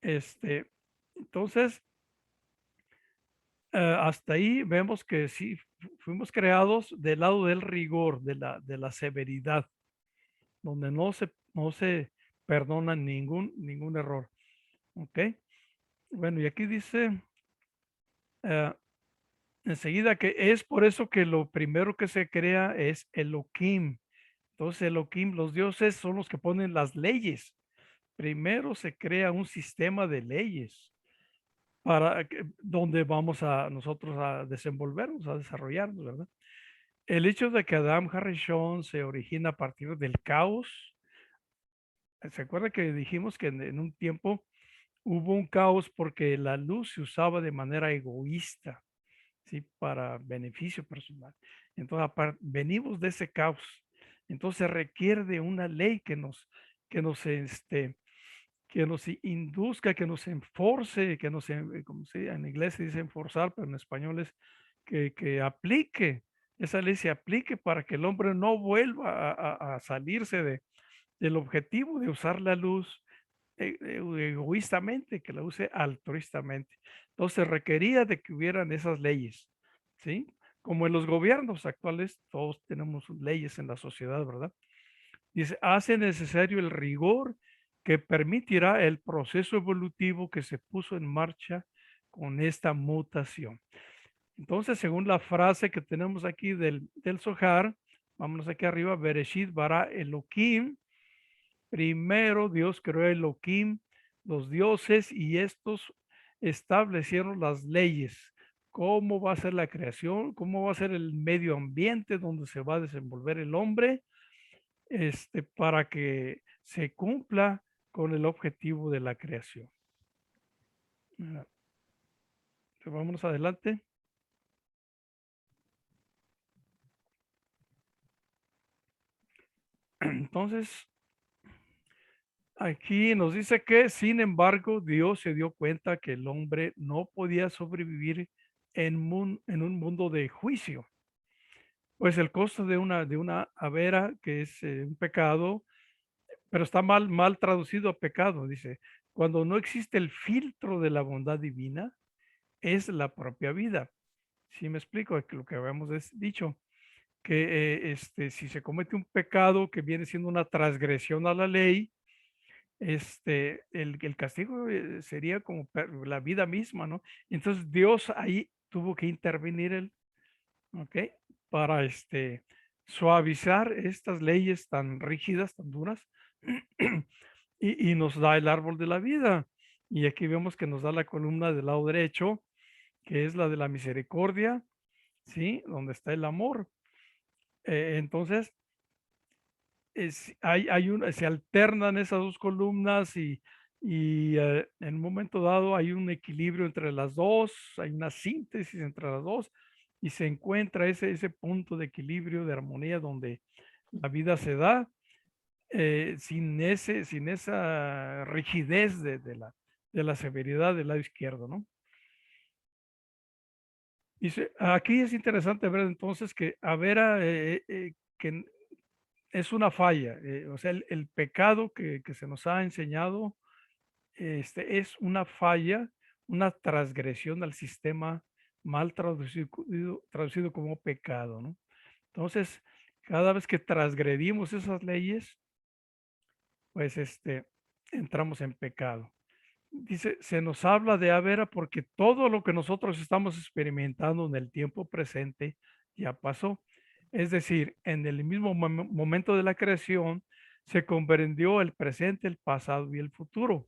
Entonces, hasta ahí vemos que sí, fuimos creados del lado del rigor, de la severidad, donde no se perdona ningún error. ¿Ok? Bueno, y aquí dice eh, enseguida que es por eso que lo primero que se crea es Elohim. Entonces Elohim, los dioses son los que ponen las leyes. Primero se crea un sistema de leyes para donde vamos a nosotros a desenvolvernos, a desarrollarnos, ¿verdad? El hecho de que Adam Harrison se origina a partir del caos. ¿Se acuerda que dijimos que en un tiempo hubo un caos porque la luz se usaba de manera egoísta, ¿sí? Para beneficio personal. Entonces, venimos de ese caos. Entonces, se requiere de una ley que nos induzca, que nos enforce, que nos, como en inglés se dice enforzar, pero en español es que aplique, esa ley se aplique para que el hombre no vuelva a salirse del objetivo de usar la luz egoístamente, que la use altruistamente. Entonces requería de que hubieran esas leyes, ¿sí? Como en los gobiernos actuales, todos tenemos leyes en la sociedad, ¿verdad? Dice, hace necesario el rigor que permitirá el proceso evolutivo que se puso en marcha con esta mutación. Entonces, según la frase que tenemos aquí del Zohar, vámonos aquí arriba, Bereshit bara Elohim, primero Dios creó Elohim, los dioses, y estos establecieron las leyes. ¿Cómo va a ser la creación? ¿Cómo va a ser el medio ambiente donde se va a desenvolver el hombre? Para que se cumpla con el objetivo de la creación. Vámonos adelante. Entonces, aquí nos dice que, sin embargo, Dios se dio cuenta que el hombre no podía sobrevivir en un mundo de juicio. Pues el costo de una avera, que es un pecado, pero está mal traducido a pecado, dice, cuando no existe el filtro de la bondad divina, es la propia vida. ¿Sí me explico? Lo que habíamos dicho, que si se comete un pecado que viene siendo una transgresión a la ley, el castigo sería como la vida misma, ¿no? Entonces Dios ahí tuvo que intervenir él, ¿ok? Para suavizar estas leyes tan rígidas, tan duras, y nos da el árbol de la vida. Y aquí vemos que nos da la columna del lado derecho, que es la de la misericordia, ¿sí? Donde está el amor. Entonces, se alternan esas dos columnas y en un momento dado hay un equilibrio entre las dos, hay una síntesis entre las dos y se encuentra ese punto de equilibrio, de armonía donde la vida se da sin esa rigidez de la severidad del lado izquierdo, ¿no? Dice, aquí es interesante ver entonces que Avera, que es una falla, o sea, el pecado que se nos ha enseñado es una falla, una transgresión al sistema mal traducido como pecado, ¿no? Entonces, cada vez que transgredimos esas leyes, pues entramos en pecado. Dice, se nos habla de Avera porque todo lo que nosotros estamos experimentando en el tiempo presente ya pasó. Es decir, en el mismo momento de la creación se comprendió el presente, el pasado y el futuro,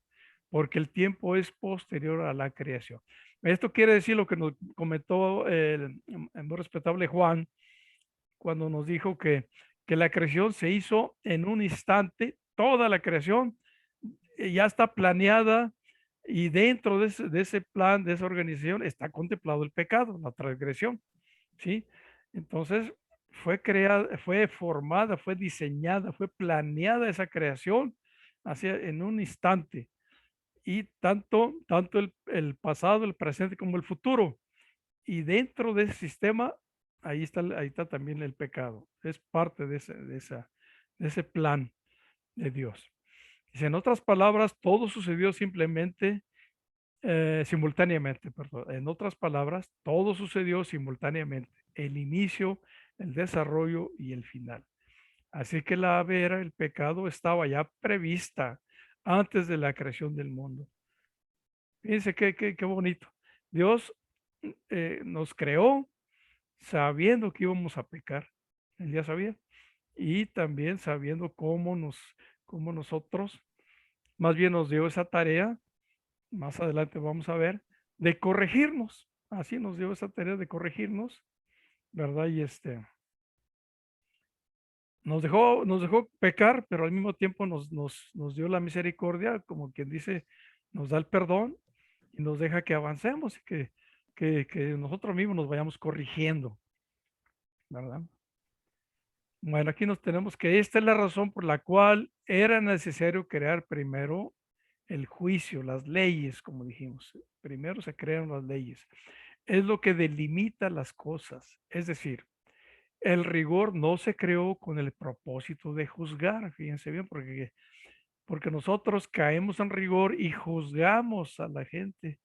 porque el tiempo es posterior a la creación. Esto quiere decir lo que nos comentó el muy respetable Juan cuando nos dijo que la creación se hizo en un instante, toda la creación ya está planeada y dentro de ese plan, de esa organización, está contemplado el pecado, la transgresión, ¿sí? Entonces, fue creada, fue formada, fue diseñada, fue planeada esa creación hacia, en un instante. Y tanto el pasado, el presente como el futuro. Y dentro de ese sistema, ahí está también el pecado. Es parte de ese plan de Dios. Dice, en otras palabras, todo sucedió simplemente, simultáneamente, perdón. En otras palabras, todo sucedió simultáneamente. El inicio, el desarrollo y el final. Así que la vera, el pecado, estaba ya prevista antes de la creación del mundo. Fíjense qué bonito. Dios nos creó sabiendo que íbamos a pecar. Él ya sabía. y también sabiendo cómo nosotros, más bien nos dio esa tarea, más adelante vamos a ver, de corregirnos. Así nos dio esa tarea de corregirnos, ¿verdad? Y nos dejó pecar, pero al mismo tiempo nos dio la misericordia, como quien dice, nos da el perdón y nos deja que avancemos y que nosotros mismos nos vayamos corrigiendo, ¿verdad? Bueno, aquí nos tenemos que esta es la razón por la cual era necesario crear primero el juicio, las leyes, como dijimos. Primero se crean las leyes. Es lo que delimita las cosas. Es decir, el rigor no se creó con el propósito de juzgar, fíjense bien, porque nosotros caemos en rigor y juzgamos a la gente,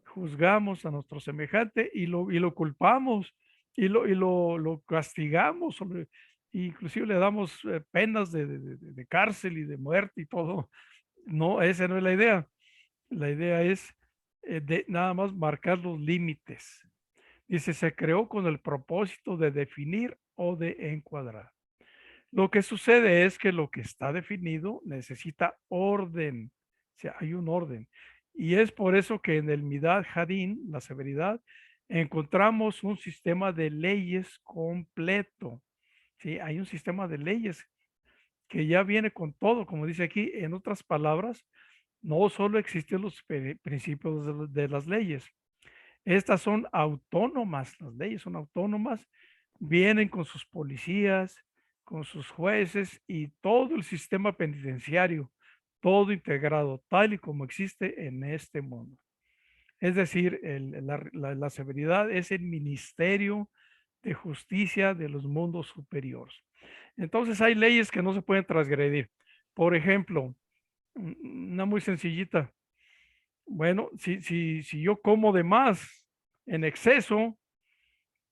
juzgamos a nuestro semejante y lo culpamos y lo castigamos, inclusive le damos penas de cárcel y de muerte y todo. No, esa no es la idea. La idea es nada más marcar los límites. Dice, se creó con el propósito de definir o de encuadrar. Lo que sucede es que lo que está definido necesita orden, o sea, hay un orden. Y es por eso que en el Midad Hadin, la severidad, encontramos un sistema de leyes completo. ¿Sí? Hay un sistema de leyes que ya viene con todo, como dice aquí, en otras palabras, no solo existen los principios de las leyes, estas son autónomas, las leyes son autónomas, vienen con sus policías, con sus jueces y todo el sistema penitenciario, todo integrado, tal y como existe en este mundo. Es decir, la severidad es el ministerio de justicia de los mundos superiores. Entonces hay leyes que no se pueden transgredir. Por ejemplo, una muy sencillita. Bueno, si yo como de más en exceso,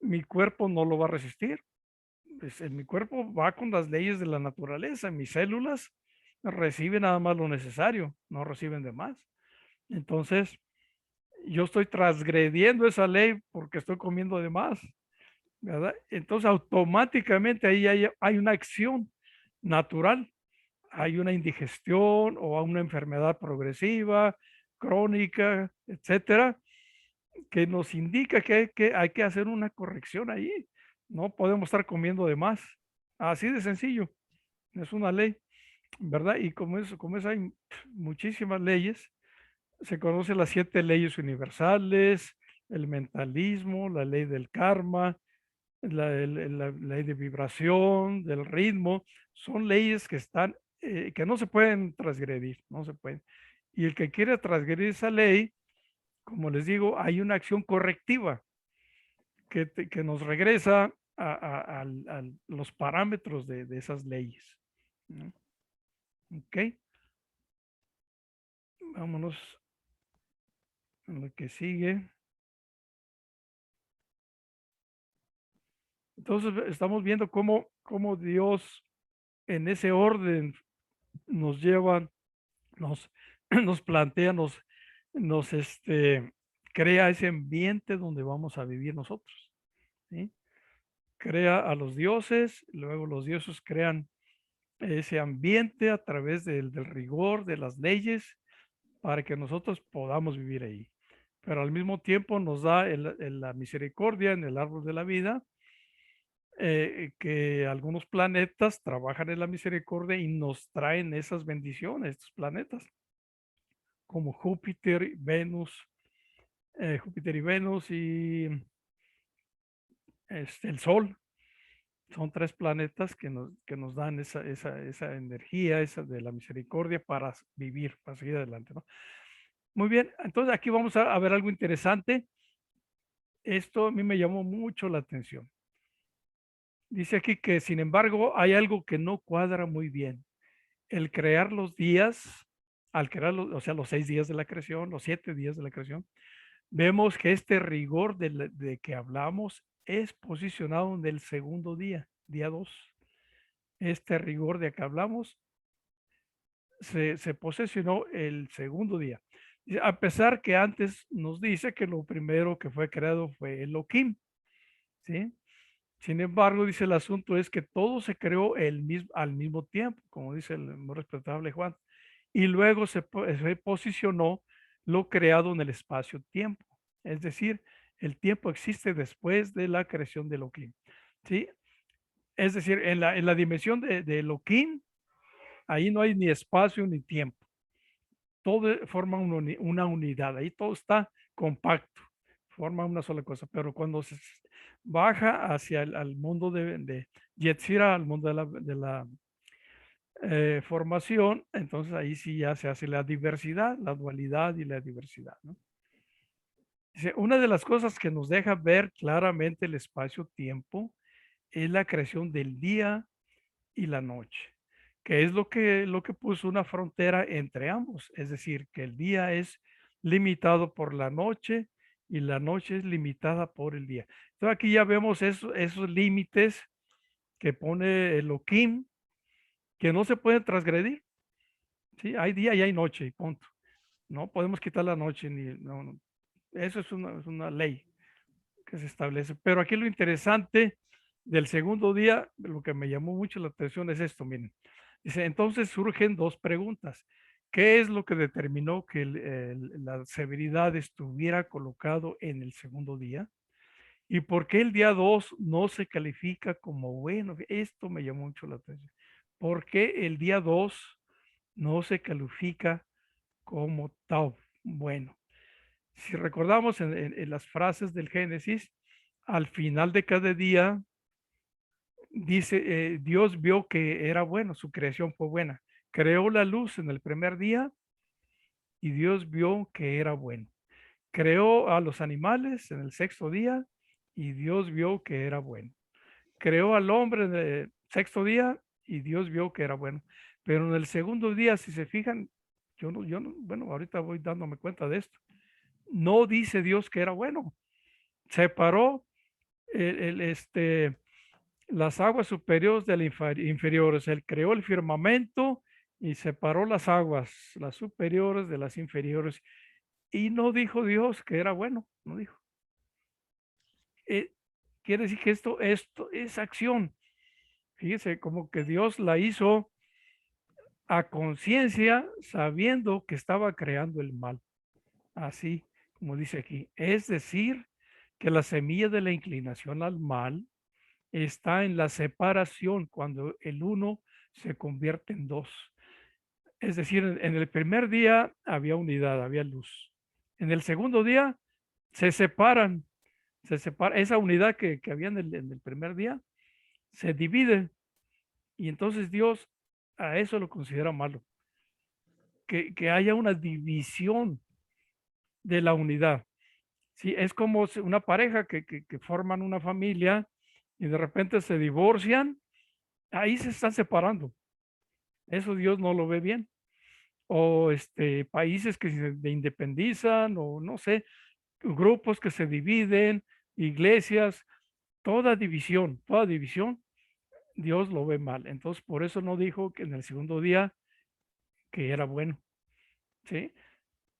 mi cuerpo no lo va a resistir. Mi cuerpo va con las leyes de la naturaleza. Mis células reciben nada más lo necesario, no reciben de más. Entonces, yo estoy transgrediendo esa ley porque estoy comiendo de más, ¿verdad? Entonces, automáticamente ahí hay una acción natural. Hay una indigestión o una enfermedad progresiva, crónica, etcétera, que nos indica que hay que hacer una corrección ahí. No podemos estar comiendo de más. Así de sencillo. Es una ley, ¿verdad? Y como es hay muchísimas leyes, se conocen las 7 leyes universales, el mentalismo, la ley del karma, la ley de vibración, del ritmo. Son leyes que están, que no se pueden transgredir, no se pueden. Y el que quiere transgredir esa ley, como les digo, hay una acción correctiva que nos regresa a los parámetros de esas leyes. ¿No? Ok, vámonos a lo que sigue. Entonces estamos viendo cómo Dios en ese orden nos lleva, nos, nos plantea, nos crea ese ambiente donde vamos a vivir nosotros. ¿Sí? Crea a los dioses, luego los dioses crean ese ambiente a través del rigor, de las leyes, para que nosotros podamos vivir ahí. Pero al mismo tiempo nos da la misericordia en el árbol de la vida, que algunos planetas trabajan en la misericordia y nos traen esas bendiciones, estos planetas, como Júpiter y Venus y el Sol. Son 3 planetas que nos dan esa energía, esa de la misericordia para vivir, para seguir adelante, ¿no? Muy bien, entonces aquí vamos a ver algo interesante. Esto a mí me llamó mucho la atención. Dice aquí que, sin embargo, hay algo que no cuadra muy bien. El crear los días, al crear o sea, los 6 días de la creación, los 7 días de la creación, vemos que este rigor de que hablamos es posicionado en el segundo día, día 2. Este rigor de que hablamos se posesionó el segundo día. A pesar que antes nos dice que lo primero que fue creado fue Elohim, ¿sí? Sin embargo, dice el asunto es que todo se creó al mismo tiempo, como dice el muy respetable Juan, y luego se posicionó lo creado en el espacio-tiempo. Es decir, el tiempo existe después de la creación de Elohim. ¿Sí? Es decir, en la dimensión de Elohim, ahí no hay ni espacio ni tiempo. Todo forma una unidad, ahí todo está compacto, forma una sola cosa, pero cuando se baja hacia al mundo de Yetzirah, al mundo de la formación, entonces ahí sí ya se hace la diversidad, la dualidad y la diversidad, ¿no? Dice, una de las cosas que nos deja ver claramente el espacio-tiempo es la creación del día y la noche, que es lo que puso una frontera entre ambos, es decir, que el día es limitado por la noche y la noche es limitada por el día. Entonces aquí ya vemos esos límites que pone Elohim que no se pueden transgredir. ¿Sí? Hay día y hay noche, punto. No podemos quitar la noche, no. Eso es una ley que se establece. Pero aquí lo interesante del segundo día, lo que me llamó mucho la atención es esto, miren. Dice, entonces surgen dos preguntas. ¿Qué es lo que determinó que la severidad estuviera colocado en el segundo día? ¿Y por qué el día 2 no se califica como bueno? Esto me llamó mucho la atención. ¿Por qué el día 2 no se califica como tal bueno? Si recordamos en las frases del Génesis, al final de cada día dice, Dios vio que era bueno, su creación fue buena. Creó la luz en el primer día y Dios vio que era bueno. Creó a los animales en el sexto día y Dios vio que era bueno. Creó al hombre en el sexto día y Dios vio que era bueno. Pero en el segundo día, si se fijan, yo no, bueno, ahorita voy dándome cuenta de esto. No dice Dios que era bueno. Separó las aguas superiores de las inferiores. Él creó el firmamento y separó las superiores de las inferiores. Y no dijo Dios que era bueno, no dijo. Eh, quiere decir que esto es acción. Fíjese, como que Dios la hizo a conciencia, sabiendo que estaba creando el mal. Así como dice aquí. Es decir, que la semilla de la inclinación al mal está en la separación cuando el uno se convierte en dos. Es decir, en el primer día había unidad, había luz. En el segundo día se separan, se separa esa unidad que había en el primer día, se divide y entonces Dios a eso lo considera malo, que haya una división de la unidad. Sí, es como una pareja que forman una familia y de repente se divorcian, ahí se están separando. Eso Dios no lo ve bien. O países que se independizan, o no sé, grupos que se dividen, iglesias, toda división, Dios lo ve mal. Entonces, por eso no dijo que en el segundo día que era bueno, ¿sí?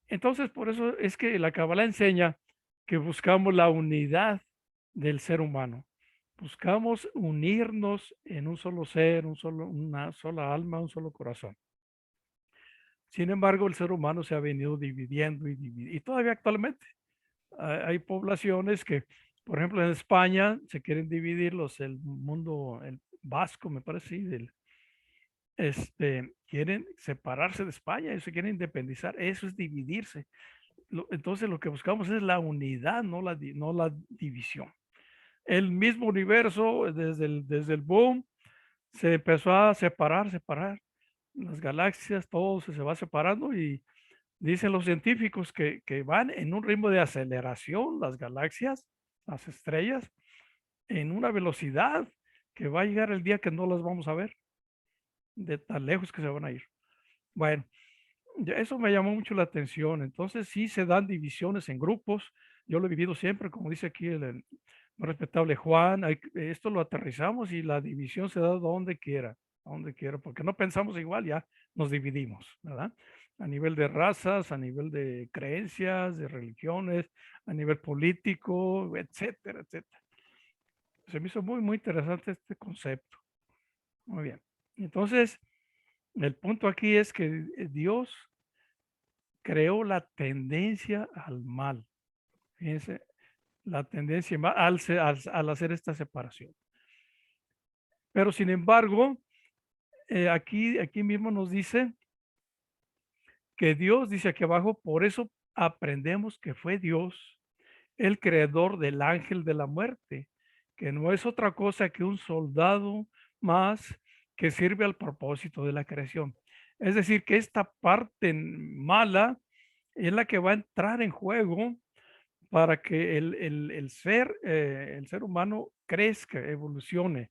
Entonces, por eso es que la Kabbalah enseña que buscamos la unidad del ser humano. Buscamos unirnos en un solo ser, una sola alma, un solo corazón. Sin embargo, el ser humano se ha venido dividiendo y todavía actualmente hay poblaciones que, por ejemplo, en España se quieren dividir el mundo, el vasco, me parece, sí, quieren separarse de España, ellos se quieren independizar, eso es dividirse. Entonces lo que buscamos es la unidad, no la división. El mismo universo, desde el boom, se empezó a separar. Las galaxias, todo se va separando y dicen los científicos que van en un ritmo de aceleración, las galaxias, las estrellas, en una velocidad que va a llegar el día que no las vamos a ver, de tan lejos que se van a ir. Bueno, eso me llamó mucho la atención. Entonces sí se dan divisiones en grupos. Yo lo he vivido siempre, como dice aquí el respetable Juan. Esto lo aterrizamos y la división se da donde quiera, porque no pensamos igual, ya nos dividimos, ¿verdad? A nivel de razas, a nivel de creencias, de religiones, a nivel político, etcétera, etcétera. Se me hizo muy, muy interesante este concepto. Muy bien. Entonces, el punto aquí es que Dios creó la tendencia al mal. Fíjense, la tendencia al hacer esta separación. Pero sin embargo, aquí mismo nos dice que Dios, dice aquí abajo, por eso aprendemos que fue Dios el creador del ángel de la muerte, que no es otra cosa que un soldado más que sirve al propósito de la creación. Es decir, que esta parte mala es la que va a entrar en juego para que el ser humano crezca, evolucione.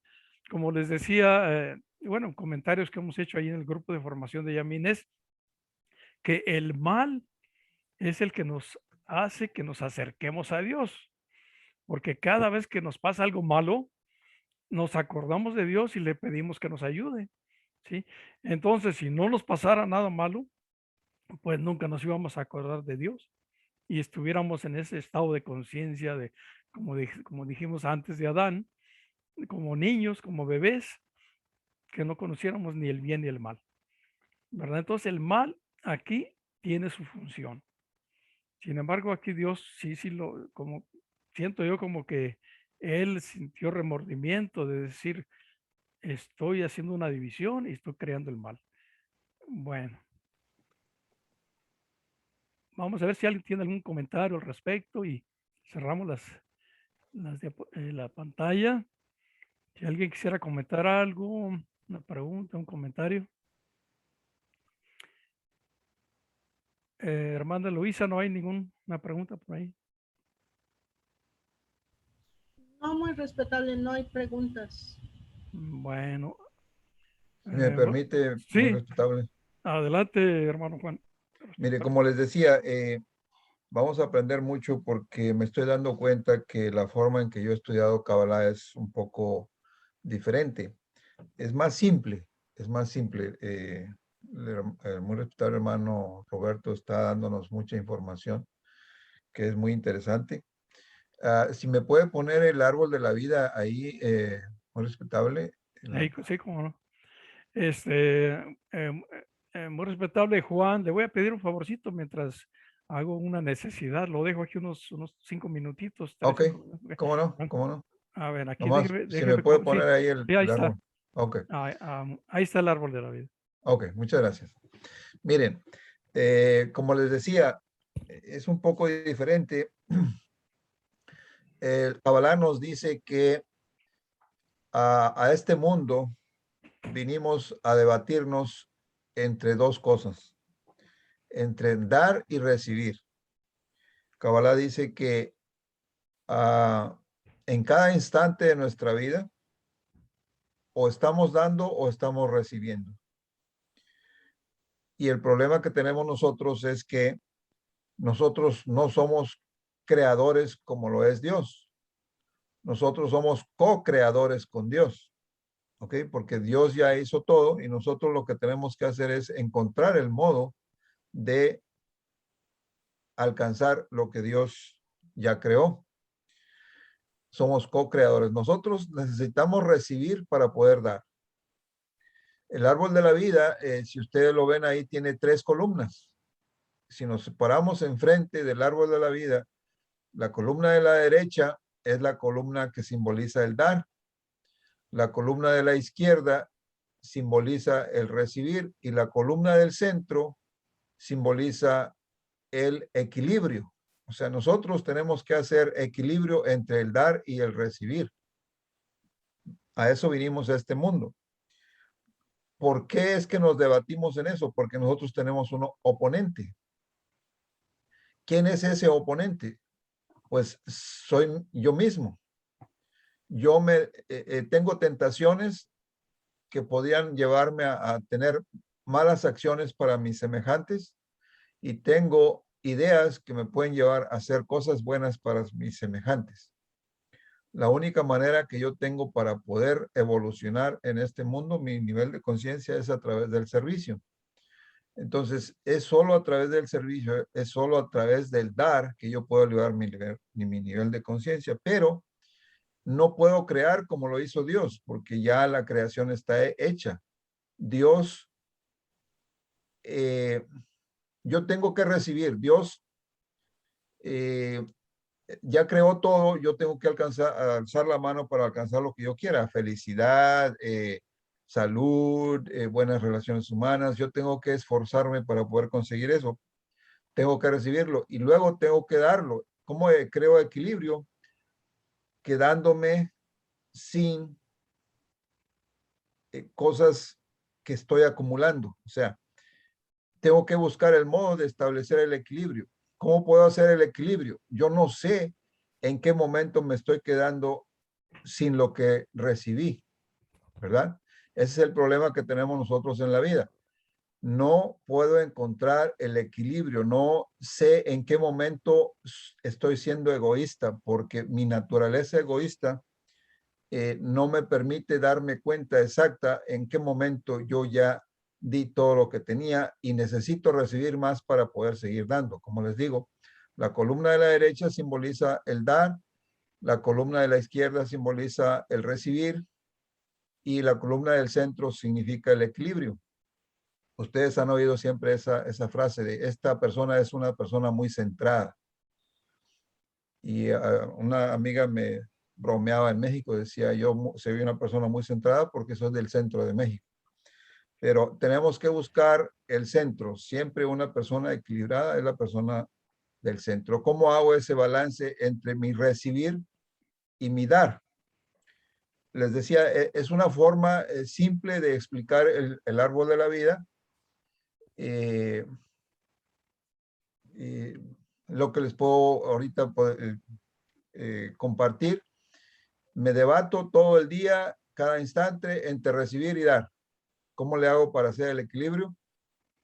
Como les decía, bueno, comentarios que hemos hecho ahí en el grupo de formación de Yamines, que el mal es el que nos hace que nos acerquemos a Dios, porque cada vez que nos pasa algo malo, nos acordamos de Dios y le pedimos que nos ayude, ¿sí? Entonces, si no nos pasara nada malo, pues nunca nos íbamos a acordar de Dios y estuviéramos en ese estado de conciencia de, como dijimos antes de Adán, como niños, como bebés, que no conociéramos ni el bien ni el mal, ¿verdad? Entonces el mal aquí tiene su función. Sin embargo, aquí Dios sí como siento yo como que él sintió remordimiento de decir, estoy haciendo una división y estoy creando el mal. Bueno, vamos a ver si alguien tiene algún comentario al respecto y cerramos la pantalla. Si alguien quisiera comentar algo, una pregunta, un comentario. Hermana Luisa, ¿no hay ninguna pregunta por ahí? No, muy respetable, no hay preguntas. Bueno, Si me permite, muy sí, respetable. adelante, hermano Juan. Mire, como les decía, vamos a aprender mucho porque me estoy dando cuenta que la forma en que yo he estudiado Kabbalah es un poco diferente. Es más simple, es más simple. El muy respetable hermano Roberto está dándonos mucha información que es muy interesante. Si me puede poner el árbol de la vida ahí, muy respetable. Sí, cómo no. Este, muy respetable Juan, le voy a pedir un favorcito mientras hago una necesidad. Lo dejo aquí unos 5 minutitos, Ok, 3, 5 minutos. ¿cómo no? Juan, ¿Cómo no? a ver, aquí Nomás, si me puede sí, poner ahí sí, ahí el está. árbol. Ok, Ahí está el árbol de la vida. ok, muchas gracias. Miren, como les decía, es un poco diferente. El Kabbalah nos dice que a este mundo vinimos a debatirnos entre dos cosas, entre dar y recibir. Kabbalah dice que en cada instante de nuestra vida o estamos dando o estamos recibiendo. Y el problema que tenemos nosotros es que nosotros no somos creadores como lo es Dios. Nosotros somos co-creadores con Dios. ¿Ok? Porque Dios ya hizo todo y nosotros lo que tenemos que hacer es encontrar el modo de alcanzar lo que Dios ya creó. Somos co-creadores. Nosotros necesitamos recibir para poder dar. El árbol de la vida, si ustedes lo ven ahí, tiene 3 columnas. Si nos separamos enfrente del árbol de la vida, la columna de la derecha es la columna que simboliza el dar. La columna de la izquierda simboliza el recibir y la columna del centro simboliza el equilibrio. O sea, nosotros tenemos que hacer equilibrio entre el dar y el recibir. A eso vinimos a este mundo. ¿Por qué es que nos debatimos en eso? Porque nosotros tenemos un oponente. ¿Quién es ese oponente? Pues soy yo mismo. Yo tengo tentaciones que podían llevarme a tener malas acciones para mis semejantes y tengo ideas que me pueden llevar a hacer cosas buenas para mis semejantes. La única manera que yo tengo para poder evolucionar en este mundo, mi nivel de conciencia es a través del servicio. Entonces, es solo a través del servicio, es solo a través del dar que yo puedo elevar mi nivel de conciencia, pero no puedo crear como lo hizo Dios, porque ya la creación está hecha. Dios, yo tengo que recibir. Dios ya creó todo, yo tengo que alzar la mano para alcanzar lo que yo quiera. Felicidad, salud, buenas relaciones humanas. Yo tengo que esforzarme para poder conseguir eso. Tengo que recibirlo y luego tengo que darlo. ¿Cómo creo equilibrio? Quedándome sin cosas que estoy acumulando. O sea, tengo que buscar el modo de establecer el equilibrio. ¿Cómo puedo hacer el equilibrio? Yo no sé en qué momento me estoy quedando sin lo que recibí, ¿verdad? Ese es el problema que tenemos nosotros en la vida. No puedo encontrar el equilibrio, no sé en qué momento estoy siendo egoísta, porque mi naturaleza egoísta no me permite darme cuenta exacta en qué momento yo ya di todo lo que tenía y necesito recibir más para poder seguir dando. Como les digo, la columna de la derecha simboliza el dar, la columna de la izquierda simboliza el recibir y la columna del centro significa el equilibrio. Ustedes han oído siempre esa frase de esta persona es una persona muy centrada. Y una amiga me bromeaba en México, decía yo soy una persona muy centrada porque soy del centro de México. Pero tenemos que buscar el centro. Siempre una persona equilibrada es la persona del centro. ¿Cómo hago ese balance entre mi recibir y mi dar? Les decía, es una forma simple de explicar el árbol de la vida. Lo que les puedo ahorita compartir. Me debato todo el día, cada instante, entre recibir y dar. ¿Cómo le hago para hacer el equilibrio?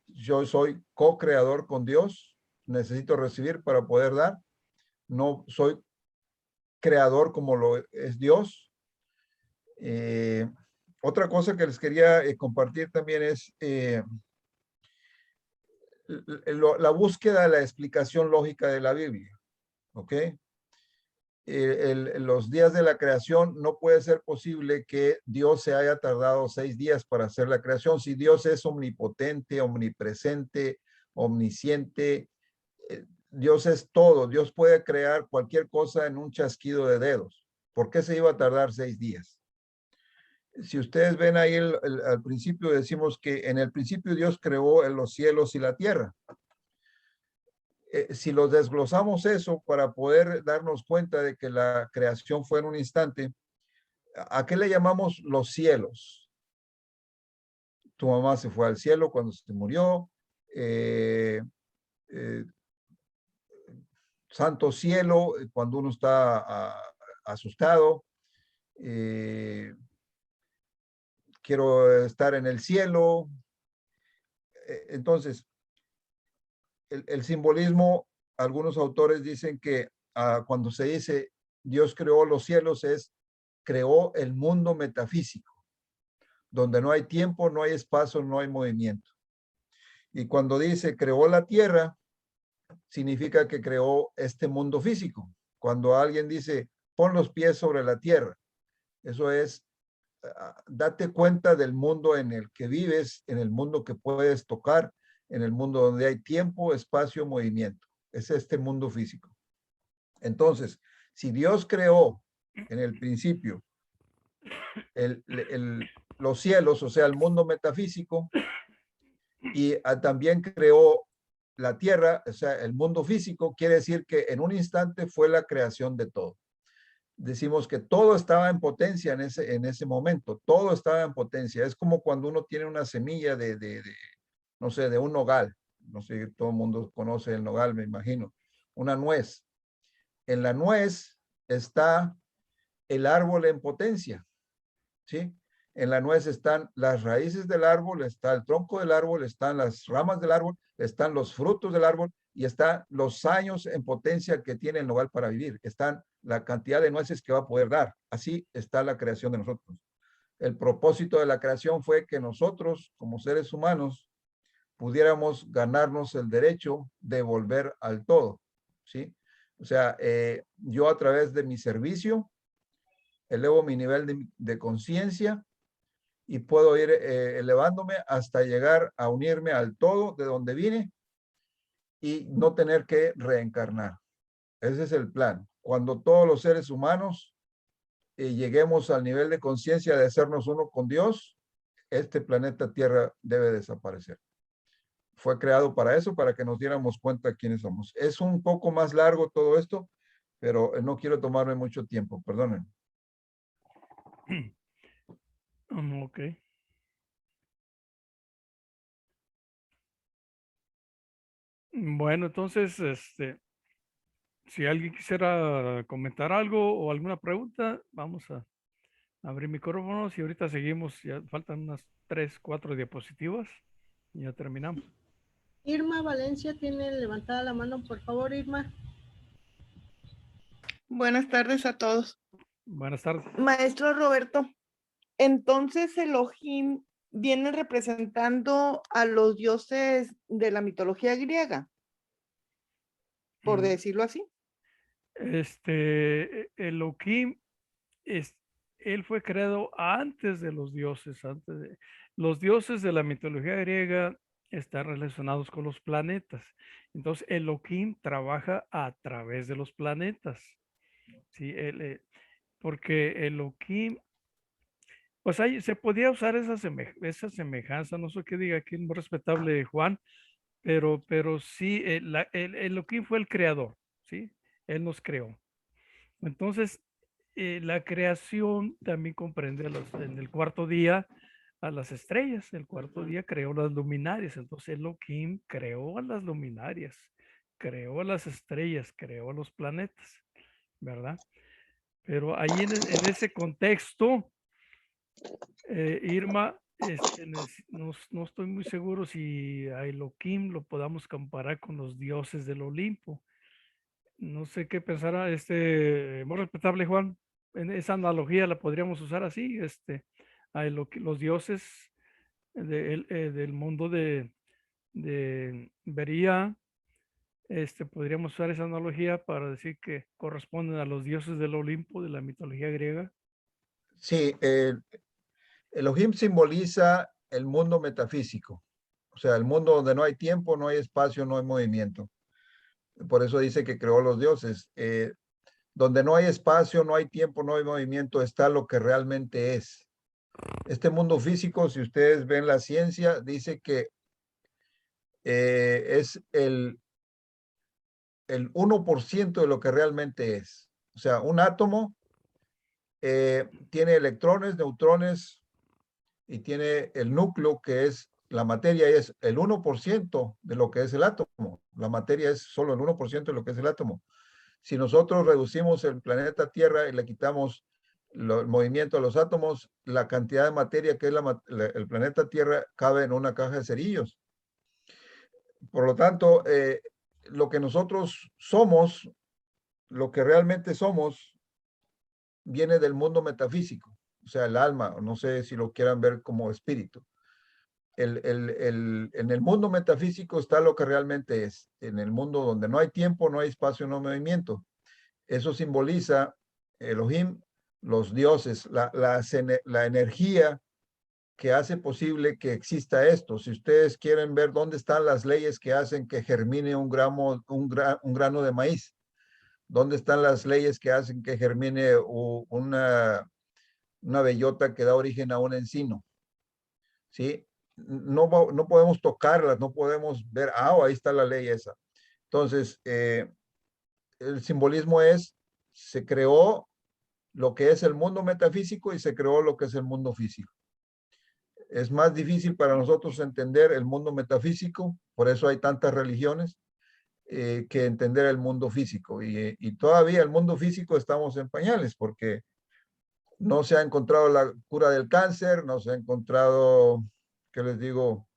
Yo soy co-creador con Dios. Necesito recibir para poder dar. No soy creador como lo es Dios. Otra cosa que les quería compartir también es la búsqueda de la explicación lógica de la Biblia. ¿Ok? Los días de la creación, no puede ser posible que Dios se haya tardado 6 días para hacer la creación. Si Dios es omnipotente, omnipresente, omnisciente, Dios es todo. Dios puede crear cualquier cosa en un chasquido de dedos. ¿Por qué se iba a tardar 6 días? Si ustedes ven ahí al principio, decimos que en el principio Dios creó los cielos y la tierra. Si los desglosamos eso para poder darnos cuenta de que la creación fue en un instante, ¿a qué le llamamos los cielos? Tu mamá se fue al cielo cuando se murió. Santo cielo, cuando uno está asustado. Quiero estar en el cielo. Entonces, el simbolismo, algunos autores dicen que cuando se dice Dios creó los cielos creó el mundo metafísico, donde no hay tiempo, no hay espacio, no hay movimiento. Y cuando dice creó la tierra, significa que creó este mundo físico. Cuando alguien dice pon los pies sobre la tierra, eso es date cuenta del mundo en el que vives, en el mundo que puedes tocar, en el mundo donde hay tiempo, espacio, movimiento. Es este mundo físico. Entonces, si Dios creó en el principio los cielos, o sea, el mundo metafísico, y también creó la tierra, o sea, el mundo físico, quiere decir que en un instante fue la creación de todo. Decimos que todo estaba en potencia en ese momento, todo estaba en potencia. Es como cuando uno tiene una semilla no sé, de un nogal. No sé, todo el mundo conoce el nogal, me imagino. Una nuez. En la nuez está el árbol en potencia, ¿sí? En la nuez están las raíces del árbol, está el tronco del árbol, están las ramas del árbol, están los frutos del árbol y están los años en potencia que tiene el nogal para vivir. Están la cantidad de nueces que va a poder dar. Así está la creación de nosotros. El propósito de la creación fue que nosotros, como seres humanos, pudiéramos ganarnos el derecho de volver al todo, ¿sí? O sea, yo a través de mi servicio elevo mi nivel de conciencia y puedo ir elevándome hasta llegar a unirme al todo de donde vine y no tener que reencarnar. Ese es el plan. Cuando todos los seres humanos lleguemos al nivel de conciencia de hacernos uno con Dios, este planeta Tierra debe desaparecer. Fue creado para eso, para que nos diéramos cuenta quiénes somos. Es un poco más largo todo esto, pero no quiero tomarme mucho tiempo, perdonen. Ok. Bueno, entonces, si alguien quisiera comentar algo o alguna pregunta, vamos a abrir micrófonos y ahorita seguimos. Ya faltan unas 3, 4 diapositivas y ya terminamos. Irma Valencia tiene levantada la mano, por favor, Irma. Buenas tardes a todos. Buenas tardes. Maestro Roberto, entonces Elohim viene representando a los dioses de la mitología griega, por Mm. decirlo así. Elohim, él fue creado antes de los dioses, los dioses de la mitología griega están relacionados con los planetas. Entonces, Elohim trabaja a través de los planetas. ¿Sí? Porque Elohim, pues ahí se podía usar esa semejanza, no sé qué diga aquí, muy respetable Juan, pero sí, Elohim fue el creador, ¿sí? Él nos creó. Entonces, la creación también comprende en el cuarto día a las estrellas. El cuarto día creó las luminarias. Entonces, Elohim creó a las luminarias, creó a las estrellas, creó a los planetas, ¿verdad? Pero ahí en ese contexto, Irma, no estoy muy seguro si a Elohim lo podamos comparar con los dioses del Olimpo. No sé qué pensará muy respetable Juan. En esa analogía la podríamos usar así, los dioses del mundo de Bería, podríamos usar esa analogía para decir que corresponden a los dioses del Olimpo de la mitología griega. Sí, Elohim simboliza el mundo metafísico, o sea, el mundo donde no hay tiempo, no hay espacio, no hay movimiento. Por eso dice que creó los dioses. Donde no hay espacio, no hay tiempo, no hay movimiento, está lo que realmente es. Este mundo físico, si ustedes ven la ciencia, dice que es el 1% de lo que realmente es. O sea, un átomo tiene electrones, neutrones y tiene el núcleo, que es la materia, y es el 1% de lo que es el átomo. La materia es solo el 1% de lo que es el átomo. Si nosotros reducimos el planeta Tierra y le quitamos el movimiento de los átomos, la cantidad de materia que es el planeta Tierra cabe en una caja de cerillos. Por lo tanto, lo que nosotros somos, lo que realmente somos, viene del mundo metafísico, o sea, el alma, no sé si lo quieran ver como espíritu. En el mundo metafísico está lo que realmente es. En el mundo donde no hay tiempo, no hay espacio, no hay movimiento. Eso simboliza Elohim, los dioses, la energía que hace posible que exista esto. Si ustedes quieren ver dónde están las leyes que hacen que germine un grano de maíz, dónde están las leyes que hacen que germine una bellota que da origen a un encino, ¿sí? No podemos tocarlas, no podemos ver, ahí está la ley esa. Entonces, el simbolismo es, se creó lo que es el mundo metafísico y se creó lo que es el mundo físico. Es más difícil para nosotros entender el mundo metafísico, por eso hay tantas religiones, que entender el mundo físico. Y todavía el mundo físico estamos en pañales porque no se ha encontrado la cura del cáncer, no se ha encontrado, ¿qué les digo?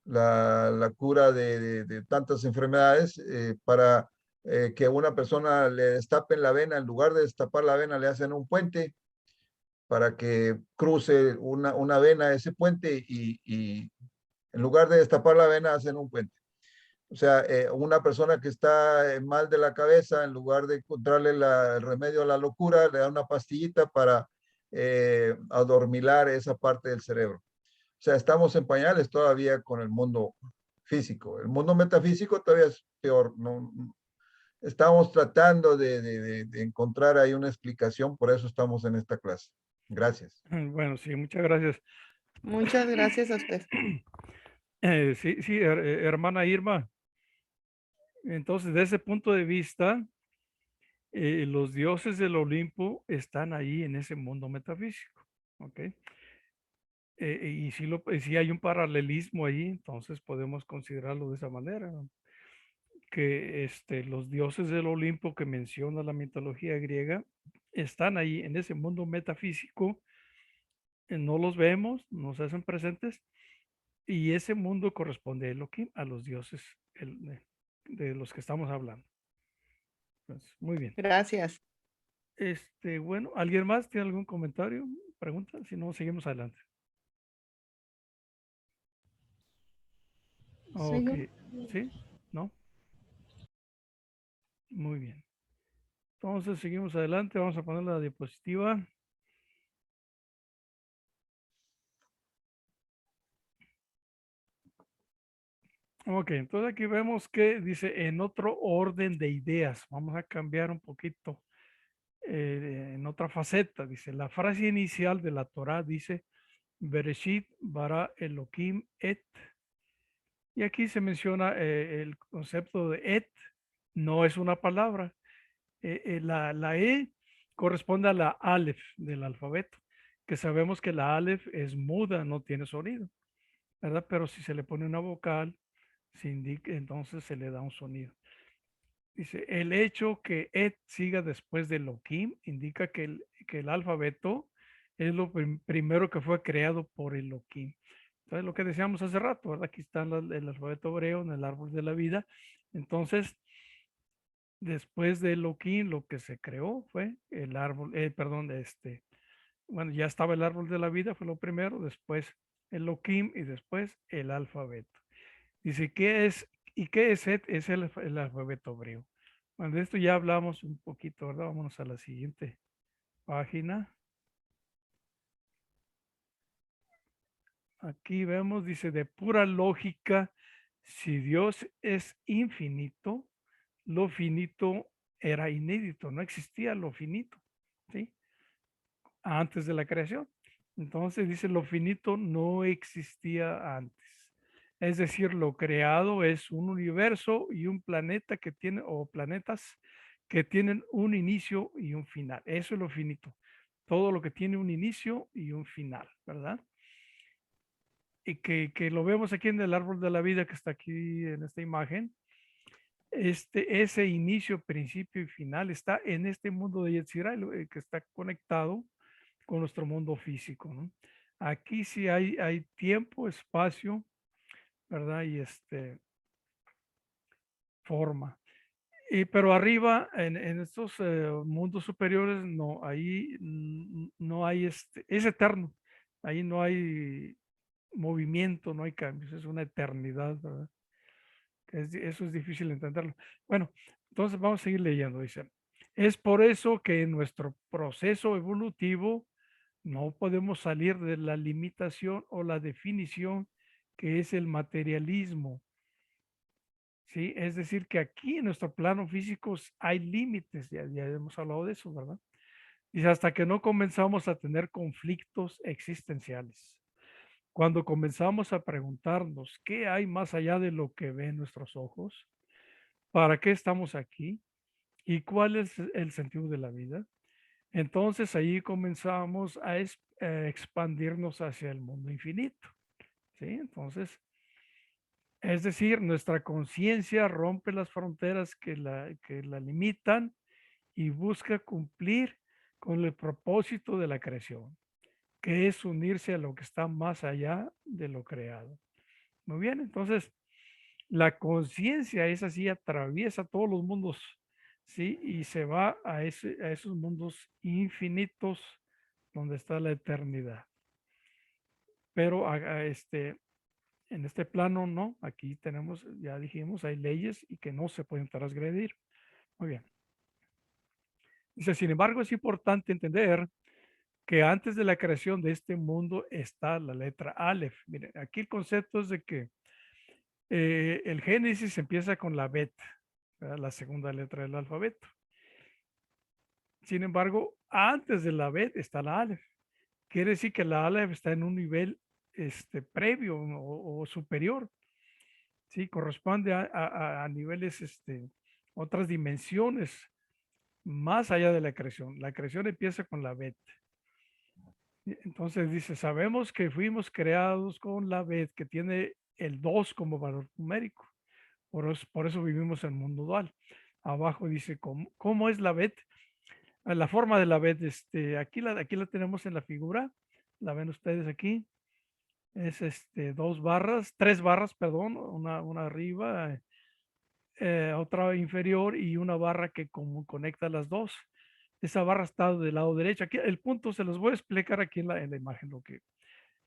La cura de tantas enfermedades para que una persona le destapen la vena, en lugar de destapar la vena le hacen un puente para que cruce una vena ese puente y en lugar de destapar la vena hacen un puente. O sea, una persona que está mal de la cabeza, en lugar de encontrarle el remedio a la locura, le da una pastillita para adormilar esa parte del cerebro. O sea, estamos en pañales todavía con el mundo físico. El mundo metafísico todavía es peor. No, estamos tratando de encontrar ahí una explicación, por eso estamos en esta clase. Gracias. Bueno, sí, muchas gracias. Muchas gracias a usted. Sí, sí, hermana Irma. Entonces, desde ese punto de vista, los dioses del Olimpo están ahí en ese mundo metafísico. ¿Ok? Y si hay un paralelismo ahí, entonces podemos considerarlo de esa manera, ¿no? Que los dioses del Olimpo que menciona la mitología griega están ahí en ese mundo metafísico, no los vemos, nos hacen presentes, y ese mundo corresponde a Elohim, a los dioses de los que estamos hablando. Pues, muy bien. Gracias. Bueno, ¿alguien más tiene algún comentario, pregunta? Si no, seguimos adelante. Ok, Sigo. ¿sí? ¿No? Muy bien. Entonces, seguimos adelante. Vamos a poner la diapositiva. Ok, entonces aquí vemos que dice en otro orden de ideas. Vamos a cambiar un poquito en otra faceta. Dice, la frase inicial de la Torá dice, Bereshit bara Elohim et. Y aquí se menciona el concepto de et, no es una palabra. La E corresponde a la Aleph del alfabeto, que sabemos que la Aleph es muda, no tiene sonido, ¿verdad? Pero si se le pone una vocal, se indica, entonces se le da un sonido. Dice, el hecho que et siga después de Elohim indica que el alfabeto es lo primero que fue creado por Elohim. Entonces, lo que decíamos hace rato, ¿verdad? Aquí está el alfabeto hebreo en el árbol de la vida. Entonces, después de Elohim, lo que se creó fue el árbol, perdón, bueno, ya estaba el árbol de la vida, fue lo primero, después Elohim y después el alfabeto. Dice, ¿qué es? ¿Y qué es et? Es el alfabeto hebreo. Bueno, de esto ya hablamos un poquito, ¿verdad? Vámonos a la siguiente página. Aquí vemos, dice, de pura lógica, si Dios es infinito, lo finito era inédito, no existía lo finito, ¿sí? Antes de la creación. Entonces dice, lo finito no existía antes. Es decir, lo creado es un universo y un planeta que tiene, o planetas que tienen un inicio y un final. Eso es lo finito. Todo lo que tiene un inicio y un final, ¿verdad? Y que lo vemos aquí en el árbol de la vida que está aquí en esta imagen. Ese inicio, principio y final está en este mundo de Yetzirah, que está conectado con nuestro mundo físico, ¿no? Aquí sí hay tiempo, espacio, ¿verdad? Y forma. Pero arriba, en estos mundos superiores, no, ahí no hay es eterno. Ahí no hay movimiento, no hay cambios, es una eternidad, ¿verdad? Eso es difícil entenderlo. Bueno, entonces vamos a seguir leyendo. Dice, es por eso que en nuestro proceso evolutivo no podemos salir de la limitación o la definición que es el materialismo. ¿Sí? Es decir, que aquí en nuestro plano físico hay límites, ya hemos hablado de eso, ¿verdad? Dice, hasta que no comenzamos a tener conflictos existenciales. Cuando comenzamos a preguntarnos qué hay más allá de lo que ven nuestros ojos, para qué estamos aquí y cuál es el sentido de la vida, entonces ahí comenzamos a expandirnos hacia el mundo infinito. ¿Sí? Entonces, es decir, nuestra conciencia rompe las fronteras que la limitan y busca cumplir con el propósito de la creación, que es unirse a lo que está más allá de lo creado. Muy bien, entonces la conciencia es así, atraviesa todos los mundos, ¿sí? Y se va a esos mundos infinitos donde está la eternidad. Pero En este plano no, aquí tenemos, ya dijimos, hay leyes y que no se pueden transgredir. Muy bien. Dice, sin embargo, es importante entender que antes de la creación de este mundo está la letra Aleph. Miren, aquí el concepto es de que el Génesis empieza con la Bet, ¿verdad? La segunda letra del alfabeto. Sin embargo, antes de la Bet está la Aleph. Quiere decir que la Aleph está en un nivel previo o superior. Sí, corresponde a niveles, otras dimensiones más allá de la creación. La creación empieza con la Bet. Entonces dice, sabemos que fuimos creados con la Bet, que tiene el 2 como valor numérico. Por eso vivimos en el mundo dual. Abajo dice, ¿cómo es la Bet? La forma de la Bet, aquí la tenemos en la figura. La ven ustedes aquí. Es dos barras, tres barras, perdón, una arriba, otra inferior y una barra que como conecta las dos. Esa barra está del lado derecho. Aquí el punto se los voy a explicar aquí en la imagen,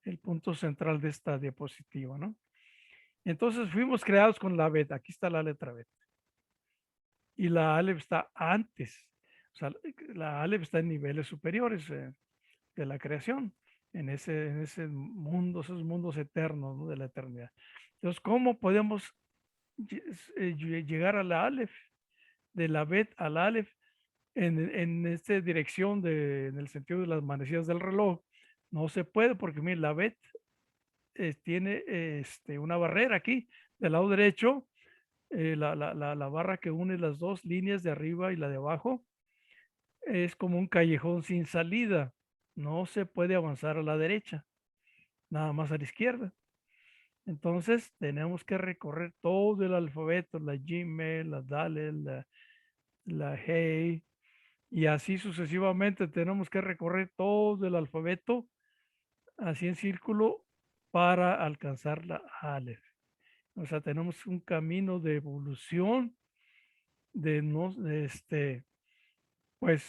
el punto central de esta diapositiva, ¿no? Entonces fuimos creados con la beta. Aquí está la letra beta. Y la Aleph está antes. O sea, la Aleph está en niveles superiores de la creación, en ese mundo, esos mundos eternos, ¿no? De la eternidad. Entonces, ¿cómo podemos llegar a la Aleph? De la Bet al Aleph en esta dirección en el sentido de las manecillas del reloj. No se puede porque mire, la Bet tiene una barrera aquí del lado derecho, la barra que une las dos líneas de arriba y la de abajo es como un callejón sin salida. No se puede avanzar a la derecha, nada más a la izquierda. Entonces tenemos que recorrer todo el alfabeto, la Gmail, la Dalel, la Hey, y así sucesivamente tenemos que recorrer todo el alfabeto, así en círculo, para alcanzar la Aleph. O sea, tenemos un camino de evolución pues,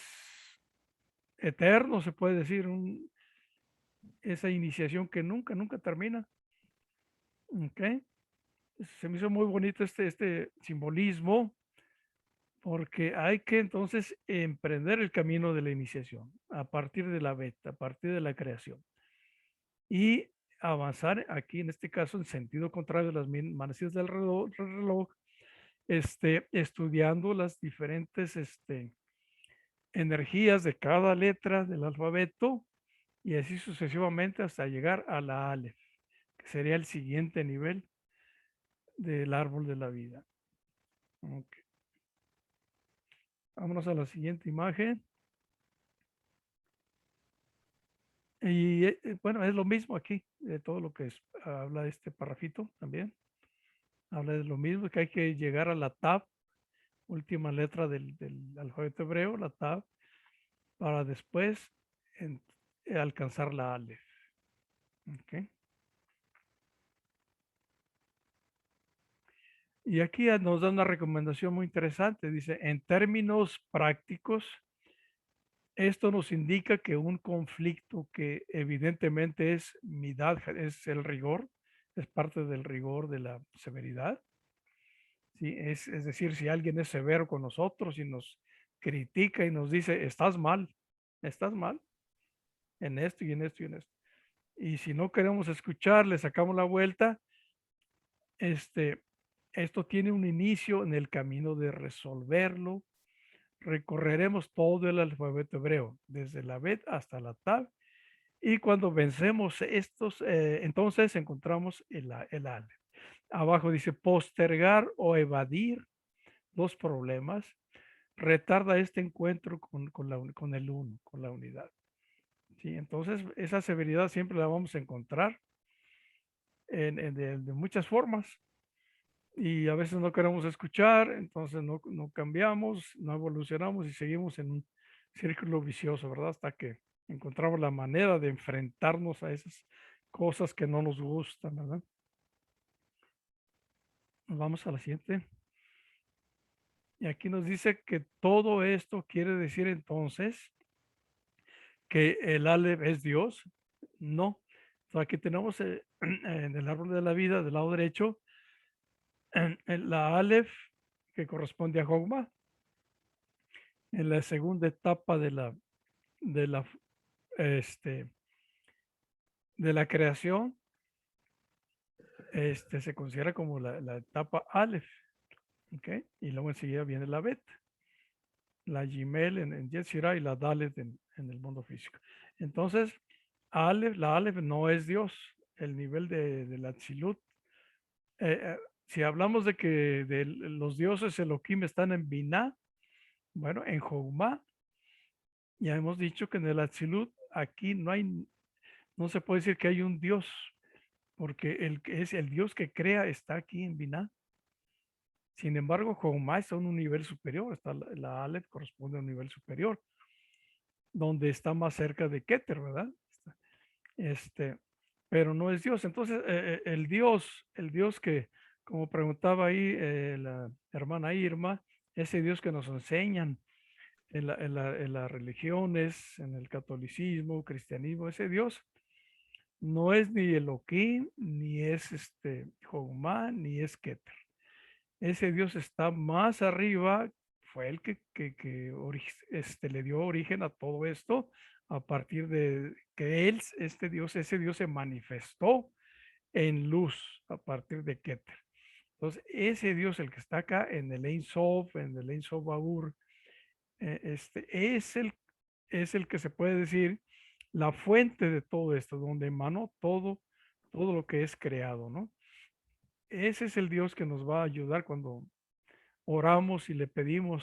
eterno, se puede decir, esa iniciación que nunca termina. ¿Ok? Se me hizo muy bonito este simbolismo porque hay que entonces emprender el camino de la iniciación a partir de la beta, a partir de la creación y avanzar aquí en este caso en sentido contrario de las manecillas del reloj, estudiando las diferentes energías de cada letra del alfabeto y así sucesivamente hasta llegar a la Aleph, que sería el siguiente nivel del árbol de la vida. Okay. Vámonos a la siguiente imagen. Y bueno, es lo mismo aquí, de todo lo que habla este parrafito también. Habla de lo mismo, que hay que llegar a la Tab, última letra del alfabeto hebreo, la Tab, para después alcanzar la Aleph. Okay. Y aquí nos da una recomendación muy interesante. Dice, en términos prácticos, esto nos indica que un conflicto que evidentemente es midad, es el rigor, es parte del rigor de la severidad. ¿Sí? Es decir, si alguien es severo con nosotros y nos critica y nos dice, estás mal en esto y en esto y en esto. Y si no queremos escuchar, le sacamos la vuelta, esto tiene un inicio en el camino de resolverlo. Recorreremos todo el alfabeto hebreo, desde la Bet hasta la Tab, y cuando vencemos estos, entonces encontramos el Aleph. Abajo dice postergar o evadir los problemas, retarda este encuentro con el uno, con la unidad. ¿Sí? Entonces, esa severidad siempre la vamos a encontrar de muchas formas y a veces no queremos escuchar, entonces no cambiamos, no evolucionamos y seguimos en un círculo vicioso, ¿verdad? Hasta que encontramos la manera de enfrentarnos a esas cosas que no nos gustan, ¿verdad? Vamos a la siguiente. Y aquí nos dice que todo esto quiere decir entonces que el Aleph es Dios. No, Aquí tenemos en el árbol de la vida del lado derecho en la Aleph, que corresponde a Jogma, en la segunda etapa de la, este, de la creación, se considera como la etapa Aleph, ¿ok? Y luego enseguida viene la Bet, la Gimel en Yetzirah y la Dalet en el mundo físico. Entonces, la Aleph no es Dios, el nivel de la Tzilut. Si hablamos de que los dioses Elohim están en Binah, bueno, en Jogma, ya hemos dicho que en el Atzilut aquí no se puede decir que hay un Dios, porque el que es el Dios que crea está aquí en Binah. Sin embargo, Jogma está en un nivel superior, está la Aleph corresponde a un nivel superior, donde está más cerca de Keter, ¿verdad? Este, pero no es Dios. Entonces, el Dios que, como preguntaba ahí la hermana Irma, ese Dios que nos enseñan en las religiones, en el catolicismo, cristianismo, ese Dios no es ni Elohim, ni es Jogma, ni es Keter. Ese Dios está más arriba, fue el que le dio origen a todo esto, a partir de que ese Dios se manifestó en luz a partir de Keter. Entonces, ese Dios, el que está acá en el Ein Sof, en el Ein Sof Babur, es el que se puede decir la fuente de todo esto, donde emanó todo lo que es creado, ¿no? Ese es el Dios que nos va a ayudar cuando oramos y le pedimos,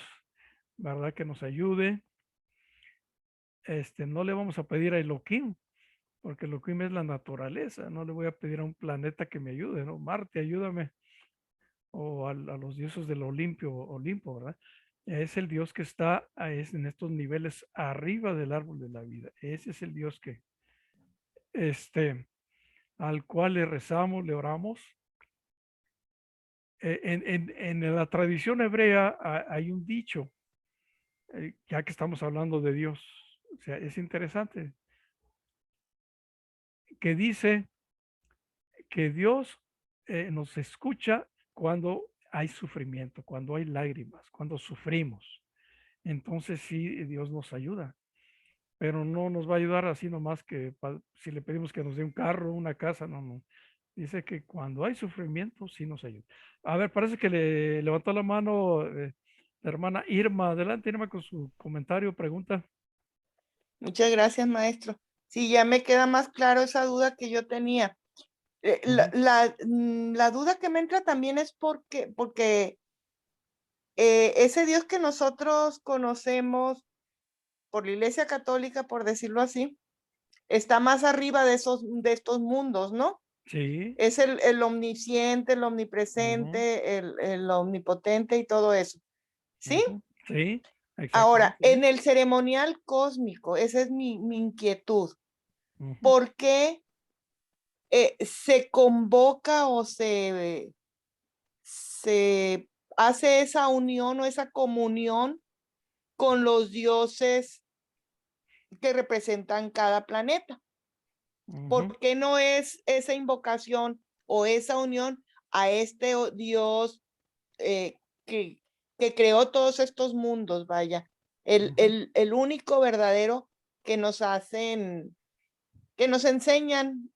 ¿verdad? Que nos ayude. No le vamos a pedir a Elohim, porque Elohim es la naturaleza. No le voy a pedir a un planeta que me ayude, ¿no? Marte, ayúdame. O a los dioses del Olimpo, ¿verdad? Es el Dios que está en estos niveles arriba del árbol de la vida. Ese es el Dios al cual le rezamos, le oramos. En la tradición hebrea hay un dicho, ya que estamos hablando de Dios. O sea, es interesante, que dice que Dios nos escucha cuando hay sufrimiento, cuando hay lágrimas, cuando sufrimos. Entonces sí, Dios nos ayuda, pero no nos va a ayudar así nomás que si le pedimos que nos dé un carro, una casa, no, no. Dice que cuando hay sufrimiento, sí nos ayuda. A ver, parece que le levantó la mano la hermana Irma. Adelante, Irma, con su comentario, pregunta. Muchas gracias, maestro. Sí, ya me queda más claro esa duda que yo tenía. La duda que me entra también es porque ese Dios que nosotros conocemos por la Iglesia Católica, por decirlo así, está más arriba de estos mundos, ¿no? Sí. Es el omnisciente, el omnipresente, el omnipotente y todo eso. ¿Sí? Sí, Ahora, exactamente. en el ceremonial cósmico, esa es mi inquietud. ¿Por qué se convoca o se hace esa unión o esa comunión con los dioses que representan cada planeta? ¿Por qué no es esa invocación o esa unión a este Dios que creó todos estos mundos, vaya? El único verdadero que nos enseñan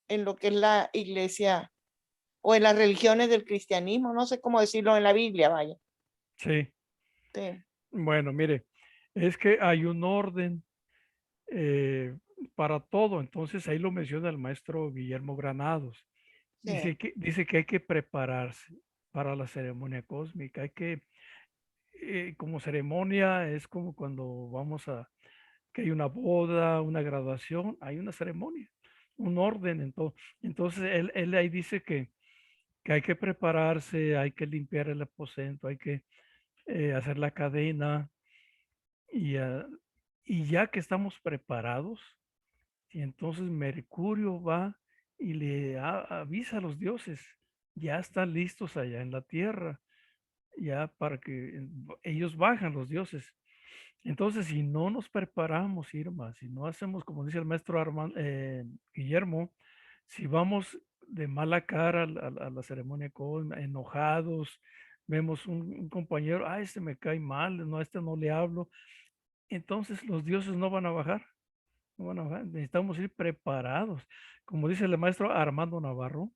en lo que es la iglesia o en las religiones del cristianismo, no sé cómo decirlo, en la Biblia, vaya. Sí. Sí. Bueno, mire, es que hay un orden para todo. Entonces ahí lo menciona el maestro Guillermo Granados. Sí. Dice que hay que prepararse para la ceremonia cósmica. Hay que, como ceremonia, es como cuando que hay una boda, una graduación, hay una ceremonia, un orden en todo. Entonces él ahí dice que hay que prepararse, hay que limpiar el aposento, hay que hacer la cadena y ya que estamos preparados, y entonces Mercurio va y le avisa a los dioses, ya están listos allá en la tierra, ya para que ellos bajan los dioses. Entonces, si no nos preparamos, Irma, si no hacemos, como dice el maestro Guillermo, Si vamos de mala cara a la ceremonia cósmica, enojados, vemos un compañero, ah, este me cae mal, no, a este no le hablo, entonces los dioses no van a bajar. No van a bajar. Necesitamos ir preparados. Como dice el maestro Armando Navarro,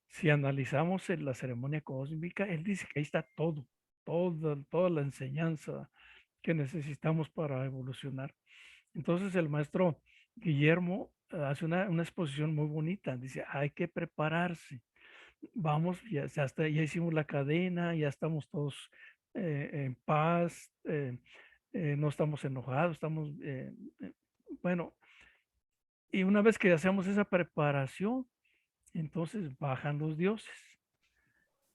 si analizamos la ceremonia cósmica, él dice que ahí está todo, toda la enseñanza que necesitamos para evolucionar. Entonces el maestro Guillermo hace una exposición muy bonita. Dice, hay que prepararse. Vamos, ya hicimos la cadena, ya estamos todos en paz, no estamos enojados, estamos, bueno, y una vez que hacemos esa preparación, entonces bajan los dioses.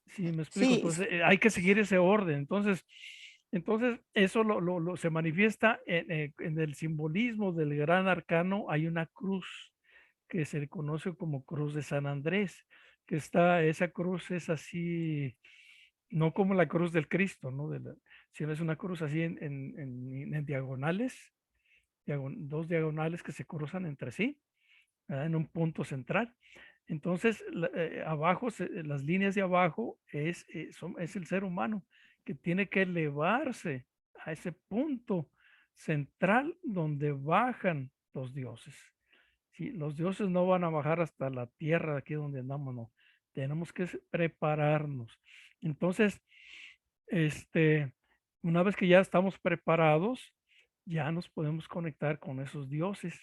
¿Sí me explico? Sí, Entonces hay que seguir ese orden. Entonces eso se manifiesta en el simbolismo del gran arcano. Hay una cruz que se le conoce como cruz de San Andrés, que esa cruz es así, no como la cruz del Cristo, ¿no? Sino es una cruz así en diagonales, dos diagonales que se cruzan entre sí, ¿verdad? En un punto central. Entonces, abajo, las líneas de abajo es el ser humano que tiene que elevarse a ese punto central donde bajan los dioses. ¿Sí? Los dioses no van a bajar hasta la tierra, aquí donde andamos, no. Tenemos que prepararnos. Entonces, una vez que ya estamos preparados, ya nos podemos conectar con esos dioses,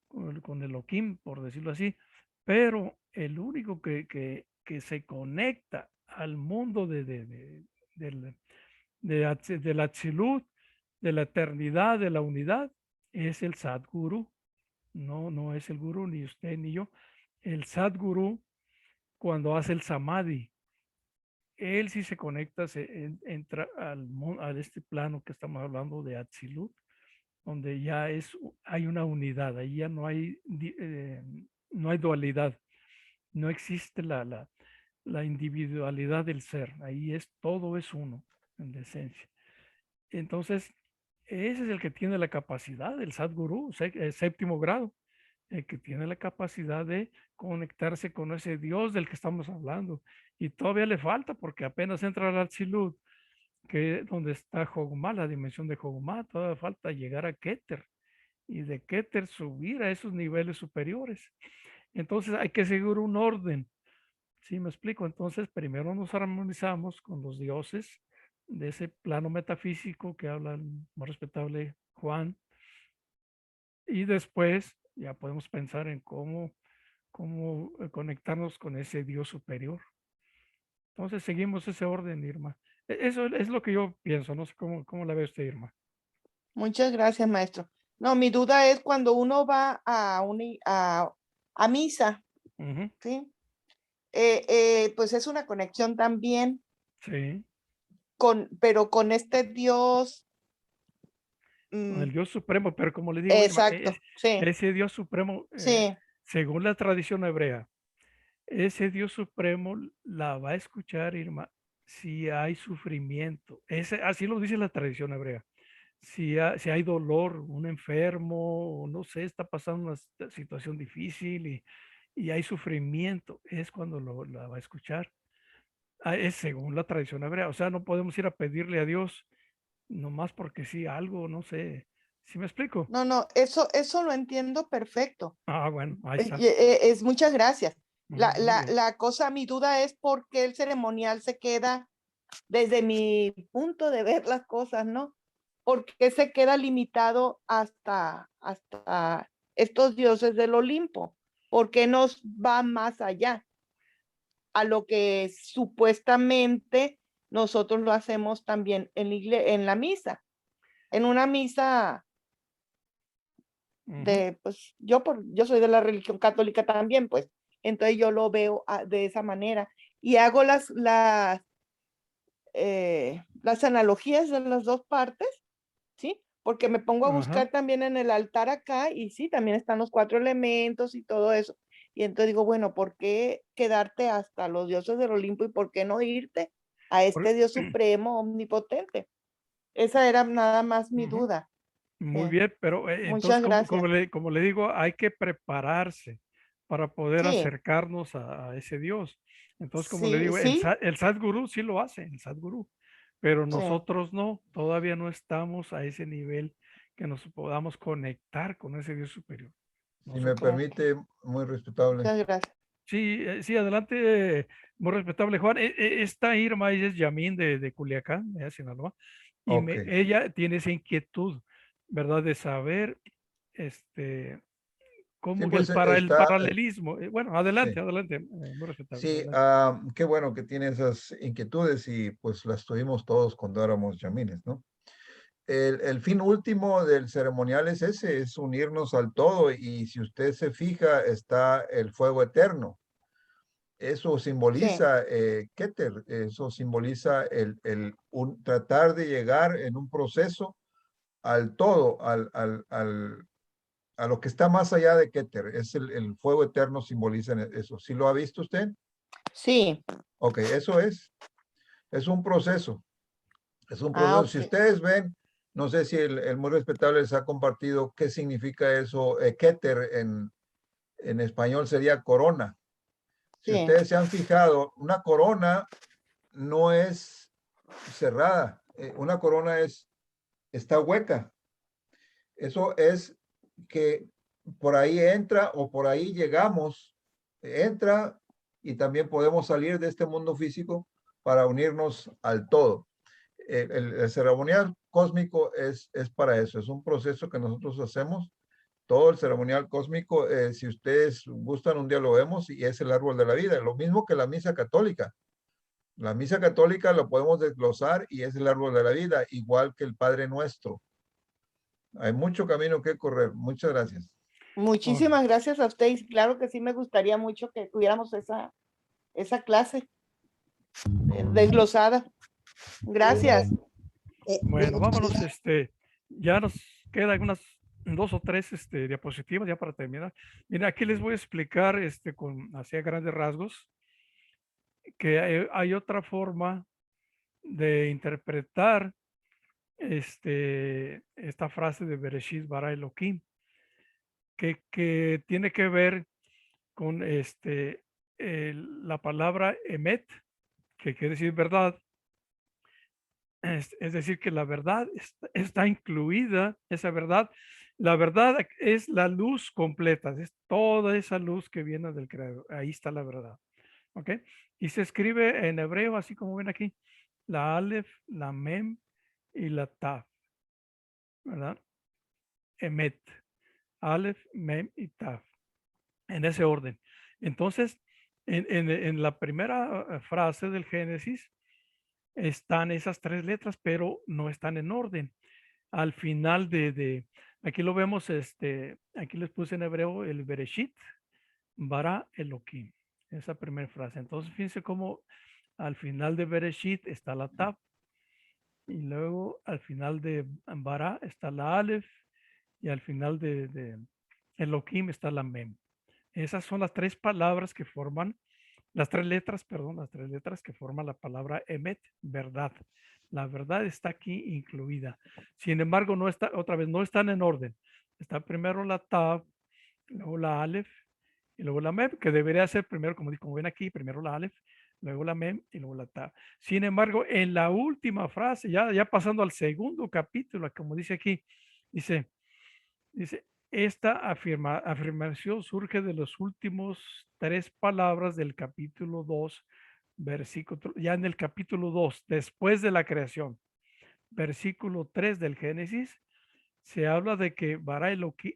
con el Elohim, por decirlo así. Pero el único que se conecta al mundo del, del Atzilut, de la eternidad, de la unidad, es el Sadguru. No es el gurú, ni usted ni yo. El Sadguru, cuando hace el Samadhi, él sí se conecta, entra a este plano que estamos hablando de Atzilut, donde ya hay una unidad, ahí ya no hay dualidad, no existe la individualidad del ser, ahí todo es uno, en esencia. Entonces, ese es el que tiene la capacidad, el Sadguru, séptimo grado, el que tiene la capacidad de conectarse con ese Dios del que estamos hablando. Y todavía le falta porque apenas entra al Atzilut, que donde está Jogma, la dimensión de Jogma, todavía falta llegar a Keter y de Keter subir a esos niveles superiores. Entonces hay que seguir un orden. ¿Sí me explico? Entonces primero nos armonizamos con los dioses de ese plano metafísico que habla el más respetable Juan, y después ya podemos pensar en cómo conectarnos con ese Dios superior. Entonces seguimos ese orden, Irma. Eso es lo que yo pienso, no sé cómo la ve usted, Irma. muchas gracias, maestro. No, mi duda es cuando uno va a misa, Ujú. ¿sí? Pues es una conexión también Sí, pero con este Dios. con el Dios supremo, pero como le digo, Irma, Exacto, sí, ese Dios supremo, sí. según la tradición hebrea, ese Dios supremo la va a escuchar, Irma, si hay sufrimiento. Así lo dice la tradición hebrea. Si hay dolor, un enfermo, no sé, está pasando una situación difícil y hay sufrimiento, es cuando la va a escuchar. Es según la tradición hebrea. O sea, no podemos ir a pedirle a Dios nomás porque sí, algo, no sé. ¿Sí me explico? No, eso lo entiendo perfecto. Ah, bueno, ahí está. Muchas gracias. Muy bien. Mi duda es por qué el ceremonial se queda, desde mi punto de ver las cosas, ¿no? ¿Por qué se queda limitado hasta estos dioses del Olimpo? ¿Por qué nos va más allá a lo que supuestamente nosotros lo hacemos también en la misa? En una misa pues yo soy de la religión católica también, pues, entonces yo lo veo de esa manera y hago las analogías de las dos partes, ¿sí? Porque me pongo a buscar también en el altar acá y sí, también están los 4 elementos y todo eso. Y entonces digo, bueno, ¿por qué quedarte hasta los dioses del Olimpo y por qué no irte a este Dios supremo, omnipotente? Esa era nada más mi duda. Muy bien, pero entonces, Muchas gracias. como le digo, hay que prepararse. para poder Sí, acercarnos a ese Dios. Entonces, como le sí, digo, sí, El Sadhguru sí lo hace, el Sadhguru, pero sí. nosotros no, todavía no estamos a ese nivel que nos podamos conectar con ese Dios superior. Si me Nosotros, permite, muy respetable. Muchas gracias. sí, sí, adelante, muy respetable Juan. Esta Irma ella es Yamin de Culiacán, de Sinaloa, y Ok. ella tiene esa inquietud, ¿verdad? De saber, este, Sí, cómo pues el está, paralelismo. Bueno, sí. adelante, adelante, muy respetable, Sí, adelante. qué bueno que tiene esas inquietudes y pues las tuvimos todos cuando éramos yamines, ¿no? El fin último del ceremonial es ese, es unirnos al todo y si usted se fija, está el fuego eterno. Eso Sí, simboliza Keter, eso simboliza tratar de llegar en un proceso al todo, a lo que está más allá de Keter. Es el fuego eterno simboliza eso. ¿Sí lo ha visto usted? sí. Ok, eso es un proceso. Es un Ah, proceso. Si ok. ustedes ven, no sé si el muy respetable les ha compartido qué significa eso. Keter en español sería corona. Si Sí, ustedes se han fijado, una corona no es cerrada. Una corona está hueca. Eso es que por ahí entra o por ahí llegamos, entra y también podemos salir de este mundo físico para unirnos al todo. El ceremonial cósmico es para eso, es un proceso que nosotros hacemos. Todo el ceremonial cósmico, si ustedes gustan, un día lo vemos y es el árbol de la vida, lo mismo que la misa católica. La misa católica lo podemos desglosar y es el árbol de la vida, igual que el Padre Nuestro. Hay mucho camino que correr. Muchas gracias. Oh, muchísimas gracias a ustedes. Claro que sí me gustaría mucho que tuviéramos esa clase desglosada. Gracias. bueno, vámonos, ya nos quedan unas 2 o 3 diapositivas ya para terminar. Mira, aquí les voy a explicar con así a grandes rasgos que hay otra forma de interpretar esta frase de Bereshit bara Elohim, que tiene que ver con la palabra emet, que quiere decir verdad. Es decir, que la verdad está incluida, esa verdad. La verdad es la luz completa, es toda esa luz que viene del Creador. Ahí está la verdad. ¿Ok? Y se escribe en hebreo, así como ven aquí, la Aleph, la Mem y la Tav, ¿verdad? Emet, Aleph, Mem y Tav, en ese orden. Entonces, en la primera frase del Génesis están esas 3 letras, pero no están en orden. Al final aquí lo vemos, aquí les puse en hebreo el Bereshit, bara Elohim, esa primera frase. Entonces, fíjense cómo al final de Bereshit está la Tav y luego al final de bara está la Aleph y al final de Elohim está la Mem. Esas son las 3 palabras que forman, las 3 letras, perdón, las 3 letras que forman la palabra Emet, verdad. La verdad está aquí incluida. Sin embargo, no está, otra vez, no están en orden. Está primero la Tav, luego la Aleph y luego la Mem, que debería ser primero, como ven aquí, primero la Aleph, luego la Mem y luego la Tav. Sin embargo, en la última frase, ya pasando al segundo capítulo, como dice aquí, dice, esta afirmación surge de los últimos 3 palabras del capítulo 2, versículo, ya en el capítulo 2, después de la creación, versículo 3 del Génesis, se habla de que Bara Elohim,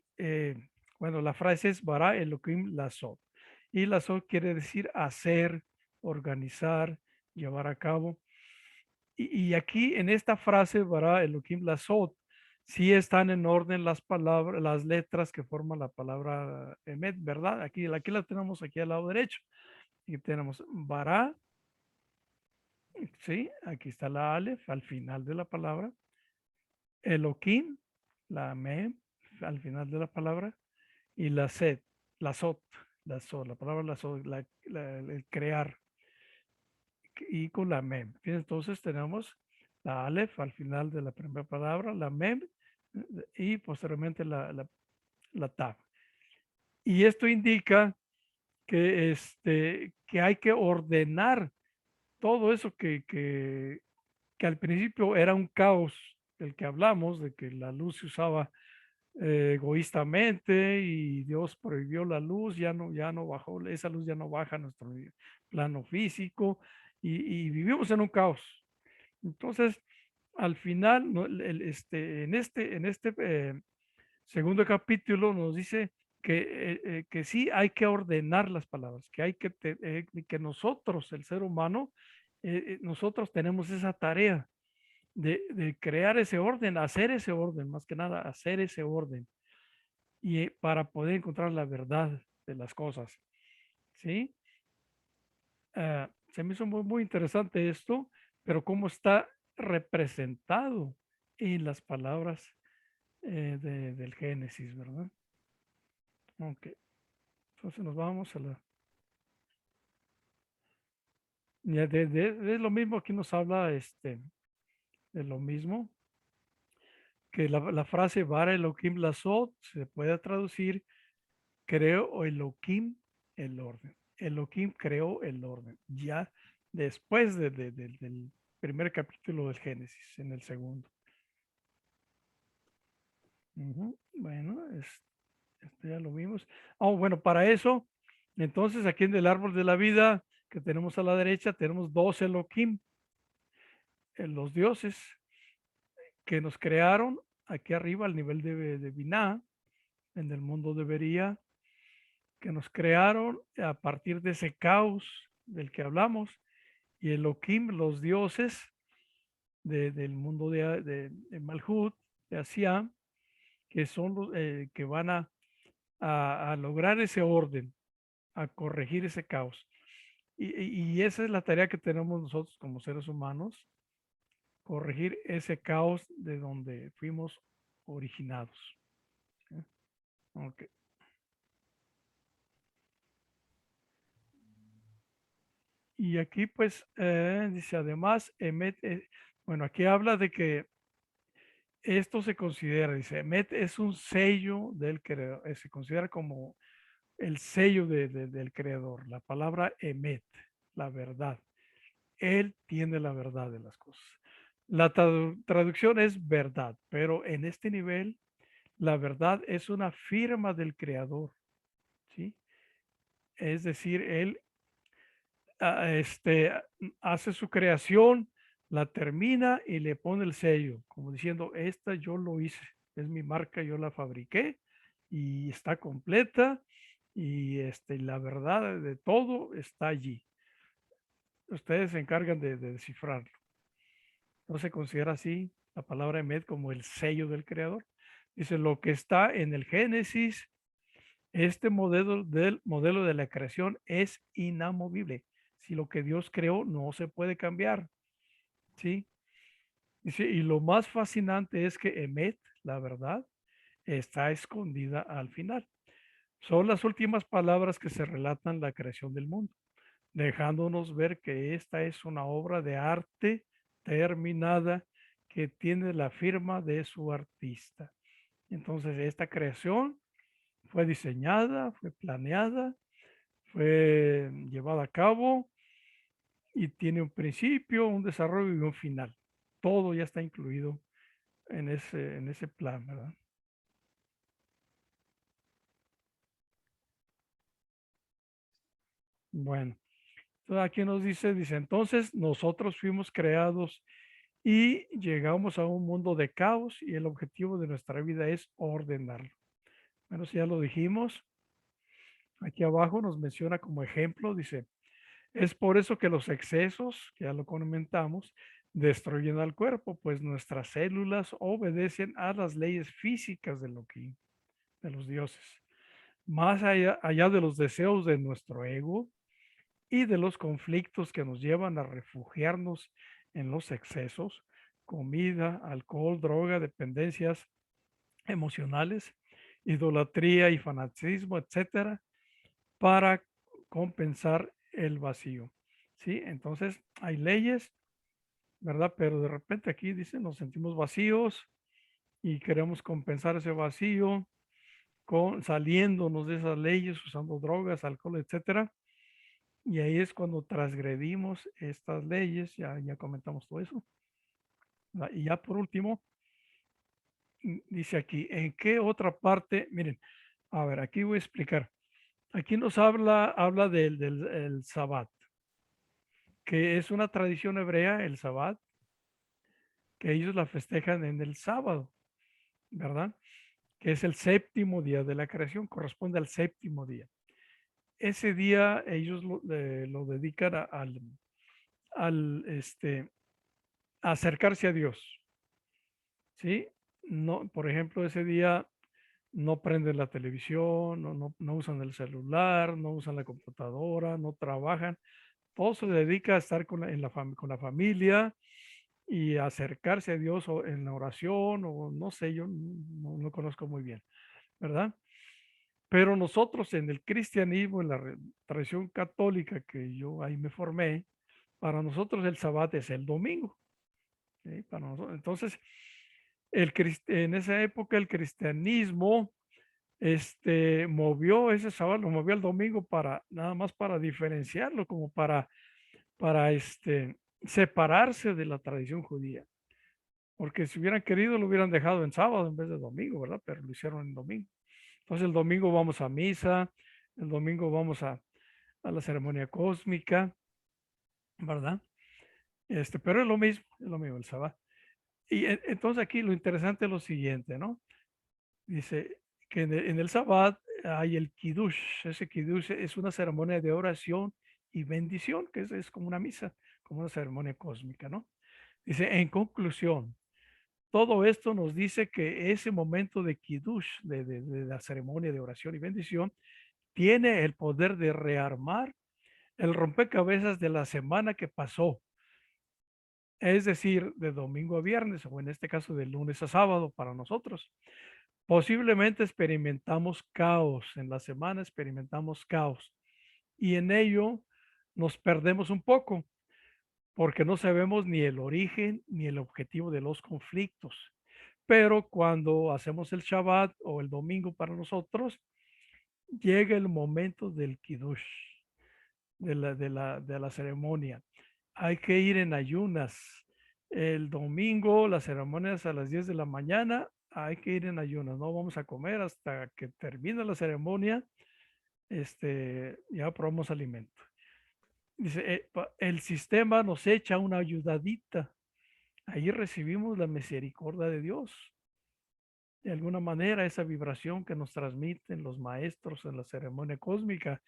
bueno, la frase es Bara Elohim Lasot. Y Lasot quiere decir hacer, organizar, llevar a cabo. Y aquí en esta frase, Bara Elohim Lasot, sí están en orden las palabras, las letras que forman la palabra Emet, ¿verdad? Aquí la tenemos aquí al lado derecho. Y tenemos Bara, sí, aquí está la Aleph al final de la palabra. Elohim, la Mem al final de la palabra. Y la Set, la Sot, la palabra la Sot, el crear. Y con la Mem. Entonces tenemos la Aleph al final de la primera palabra, la Mem y posteriormente la Tav. Y esto indica que hay que ordenar todo eso que al principio era un caos del que hablamos, de que la luz se usaba egoístamente y Dios prohibió la luz, ya no bajó, esa luz ya no baja a nuestro plano físico y vivimos en un caos. Entonces, al final, en este segundo capítulo nos dice que sí hay que ordenar las palabras, que hay que nosotros, el ser humano, nosotros tenemos esa tarea de crear ese orden, hacer ese orden, más que nada, hacer ese orden y para poder encontrar la verdad de las cosas, ¿sí? Se me hizo muy interesante esto, pero cómo está representado en las palabras del Génesis, ¿verdad? Ok, entonces nos vamos a la... Ya de lo mismo, aquí nos habla de lo mismo, que la frase Bara Elohim Lasot se puede traducir creó Elohim el orden. Elohim creó el orden. Ya después del primer capítulo del Génesis, en el segundo. Bueno, esto ya lo vimos. Oh, bueno, para eso, entonces aquí en el árbol de la vida que tenemos a la derecha, tenemos dos Elohim, los dioses que nos crearon aquí arriba al nivel de Binah, en el mundo de Bería, que nos crearon a partir de ese caos del que hablamos, y Elohim, los dioses del mundo de Malhut, de Asia, que son los que van a lograr ese orden, a corregir ese caos. Y esa es la tarea que tenemos nosotros como seres humanos, corregir ese caos de donde fuimos originados. ¿Sí? Okay. Y aquí pues dice además, bueno, aquí habla de que esto se considera, dice, Emet es un sello del creador, se considera como el sello del creador, la palabra Emet, la verdad. Él tiene la verdad de las cosas. La traducción es verdad, pero en este nivel, la verdad es una firma del creador, ¿sí? Es decir, él hace su creación, la termina y le pone el sello, como diciendo, esta yo lo hice, es mi marca, yo la fabriqué y está completa y la verdad de todo está allí. Ustedes se encargan de descifrarlo. No se considera así la palabra Emet como el sello del creador. Dice, lo que está en el Génesis, este modelo de la creación es inamovible. Si lo que Dios creó no se puede cambiar, ¿sí? Dice, y lo más fascinante es que Emet, la verdad, está escondida al final. Son las últimas palabras que se relatan la creación del mundo, dejándonos ver que esta es una obra de arte terminada que tiene la firma de su artista. Entonces, esta creación fue diseñada, fue planeada, fue llevada a cabo y tiene un principio, un desarrollo y un final. Todo ya está incluido en ese plan, ¿verdad? Bueno, entonces aquí nos dice, entonces nosotros fuimos creados y llegamos a un mundo de caos y el objetivo de nuestra vida es ordenarlo. Bueno, si ya lo dijimos, aquí abajo nos menciona como ejemplo, dice, es por eso que los excesos, que ya lo comentamos, destruyen al cuerpo, pues nuestras células obedecen a las leyes físicas de de los dioses. Más allá de los deseos de nuestro ego y de los conflictos que nos llevan a refugiarnos en los excesos, comida, alcohol, droga, dependencias emocionales, idolatría y fanatismo, etcétera, para compensar el vacío. ¿Sí? Entonces, hay leyes, ¿verdad? Pero de repente aquí dice, nos sentimos vacíos y queremos compensar ese vacío saliéndonos de esas leyes, usando drogas, alcohol, etcétera. Y ahí es cuando transgredimos estas leyes, ya comentamos todo eso. Y ya por último, dice aquí, ¿en qué otra parte? Miren, a ver, aquí voy a explicar. Aquí nos habla del el Sabbat, que es una tradición hebrea, el Sabbat, que ellos la festejan en el sábado, ¿verdad? Que es el séptimo día de la creación, corresponde al séptimo día. Ese día ellos lo dedican a acercarse a Dios, ¿sí? No, por ejemplo, ese día no prenden la televisión, no usan el celular, no usan la computadora, no trabajan. Todo se dedica a estar con la familia y acercarse a Dios en la oración o no sé, yo no conozco muy bien, ¿verdad? Pero nosotros en el cristianismo, en la tradición católica que yo ahí me formé, para nosotros el sabbat es el domingo. ¿Sí? Para nosotros. Entonces, en esa época el cristianismo movió ese sábado, lo movió al domingo para nada más para diferenciarlo, como para separarse de la tradición judía. Porque si hubieran querido, lo hubieran dejado en sábado en vez de domingo, ¿verdad? Pero lo hicieron en domingo. Entonces el domingo vamos a misa, el domingo vamos a la ceremonia cósmica, ¿verdad? Pero es lo mismo el sábado. Y entonces aquí lo interesante es lo siguiente, ¿no? Dice que en el Sabbat hay el Kiddush. Ese Kiddush es una ceremonia de oración y bendición, que es como una misa, como una ceremonia cósmica, ¿no? Dice, en conclusión, todo esto nos dice que ese momento de Kiddush, de la ceremonia de oración y bendición, tiene el poder de rearmar el rompecabezas de la semana que pasó. Es decir, de domingo a viernes, o en este caso de lunes a sábado para nosotros. Posiblemente experimentamos caos, en la semana experimentamos caos y en ello nos perdemos un poco porque no sabemos ni el origen ni el objetivo de los conflictos. Pero cuando hacemos el Shabbat o el domingo para nosotros, llega el momento del Kiddush, de la ceremonia. Hay que ir en ayunas. El domingo, la ceremonia es a las 10 de la mañana, hay que ir en ayunas. No vamos a comer hasta que termine la ceremonia. Ya probamos alimento. Dice, el sistema nos echa una ayudadita. Ahí recibimos la misericordia de Dios. De alguna manera, esa vibración que nos transmiten los maestros en la ceremonia cósmica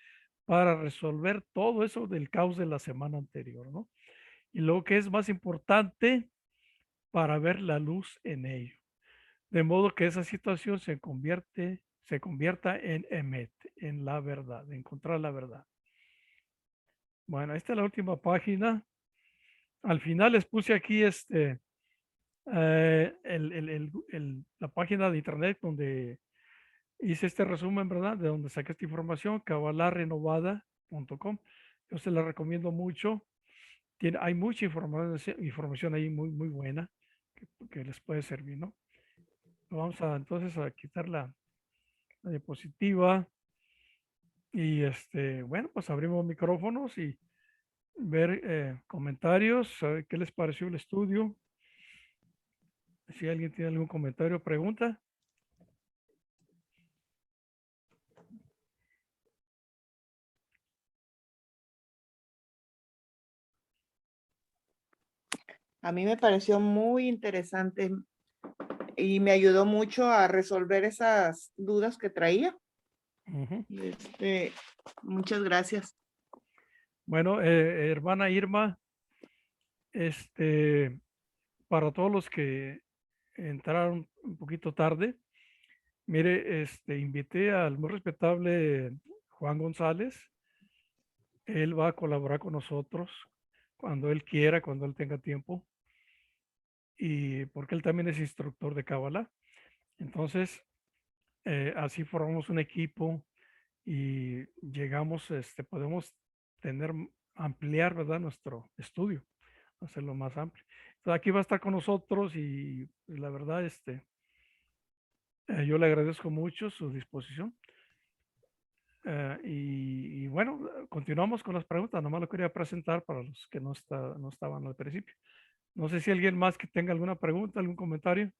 para resolver todo eso del caos de la semana anterior, ¿no? Y lo que es más importante, para ver la luz en ello. De modo que esa situación se convierta en emet, en la verdad, en encontrar la verdad. Bueno, esta es la última página. Al final les puse aquí la página de internet donde hice este resumen, ¿verdad? De donde saqué esta información, cabalarrenovada.com. Yo se la recomiendo mucho. Hay mucha información ahí muy buena que les puede servir, ¿no? Vamos entonces a quitar la diapositiva y bueno, pues abrimos micrófonos y ver comentarios, saber qué les pareció el estudio. Si alguien tiene algún comentario o pregunta. A mí me pareció muy interesante y me ayudó mucho a resolver esas dudas que traía. Ujú. Muchas gracias. Bueno, hermana Irma, para todos los que entraron un poquito tarde, mire, invité al muy respetable Juan González. Él va a colaborar con nosotros cuando él quiera, cuando él tenga tiempo, y porque él también es instructor de Kabbalah. Entonces, así formamos un equipo y llegamos, podemos ampliar, ¿verdad? Nuestro estudio, hacerlo más amplio. Entonces, aquí va a estar con nosotros y la verdad, Yo le agradezco mucho su disposición. Y bueno, continuamos con las preguntas. Nomás lo quería presentar para los que no estaban al principio. No sé si alguien más que tenga alguna pregunta, algún comentario.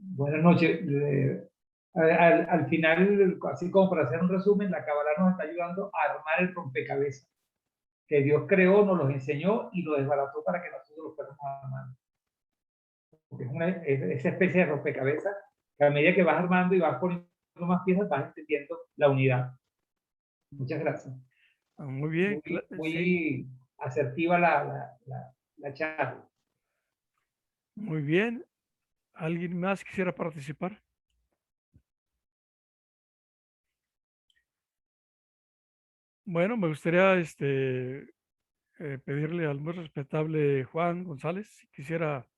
Buenas noches. Al final, así como para hacer un resumen, la Kabbalah nos está ayudando a armar el rompecabezas que Dios creó, nos los enseñó y lo desbarató para que nosotros lo fuéramos armando. Porque es esa especie de rompecabezas que a medida que vas armando y vas poniendo más piezas, vas entendiendo la unidad. Muchas gracias. Muy bien. Muy Sí, asertiva la charla. muy bien. ¿Alguien más quisiera participar? Bueno, me gustaría pedirle al muy respetable Juan González si quisiera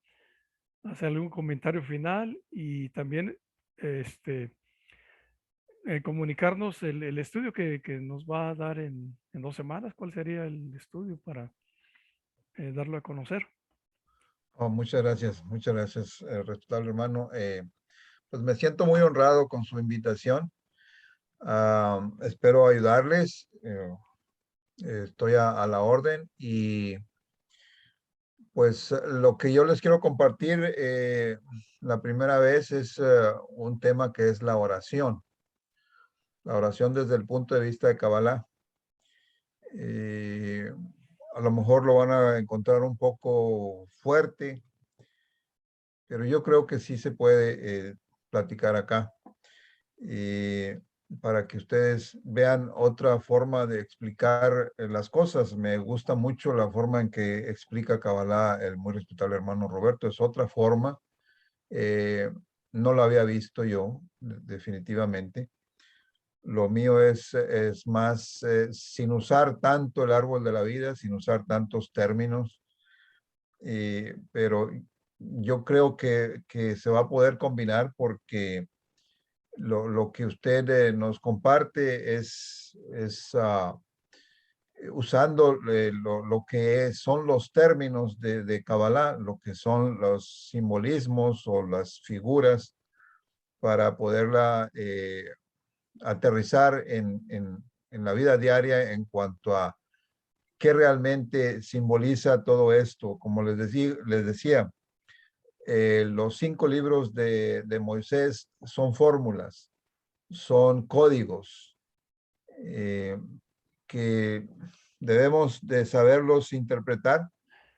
hacerle un comentario final y también este, comunicarnos el estudio que nos va a dar en 2 semanas. ¿Cuál sería el estudio para darlo a conocer? Oh, muchas gracias, respetable hermano. Pues me siento muy honrado con su invitación. Espero ayudarles. Estoy a la orden y pues lo que yo les quiero compartir la primera vez es un tema que es la oración. La oración desde el punto de vista de Kabbalah. A lo mejor lo van a encontrar un poco fuerte, pero yo creo que sí se puede platicar acá. Para que ustedes vean otra forma de explicar las cosas. Me gusta mucho la forma en que explica Kabbalah el muy respetable hermano Roberto. Es otra forma. No lo había visto yo, definitivamente. Lo mío es más sin usar tanto el árbol de la vida, sin usar tantos términos, pero yo creo que se va a poder combinar porque lo que usted nos comparte es usando lo que son los términos de Kabbalah, lo que son los simbolismos o las figuras para poderla aterrizar en la vida diaria en cuanto a qué realmente simboliza todo esto. Como les decía, los 5 libros de Moisés son fórmulas, son códigos que debemos de saberlos interpretar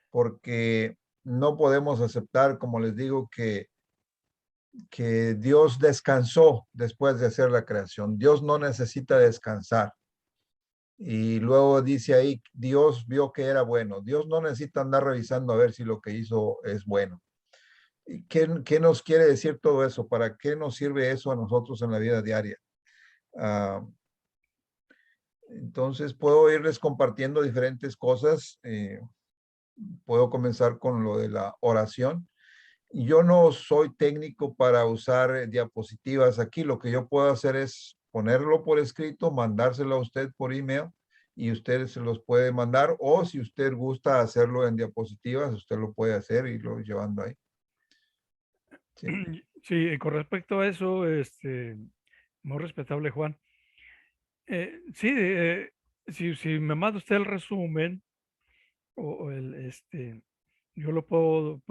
porque no podemos aceptar, como les digo, que Dios descansó después de hacer la creación. Dios no necesita descansar. Y luego dice ahí, Dios vio que era bueno. Dios no necesita andar revisando a ver si lo que hizo es bueno. ¿Qué nos quiere decir todo eso? ¿Para qué nos sirve eso a nosotros en la vida diaria? Entonces puedo irles compartiendo diferentes cosas. Puedo comenzar con lo de la oración. Yo no soy técnico para usar diapositivas aquí. Lo que yo puedo hacer es ponerlo por escrito, mandárselo a usted por email y usted se los puede mandar, o si usted gusta hacerlo en diapositivas, usted lo puede hacer y lo llevando ahí. Sí. Sí, con respecto a eso, muy respetable Juan. Sí, si me manda usted el resumen o yo lo puedo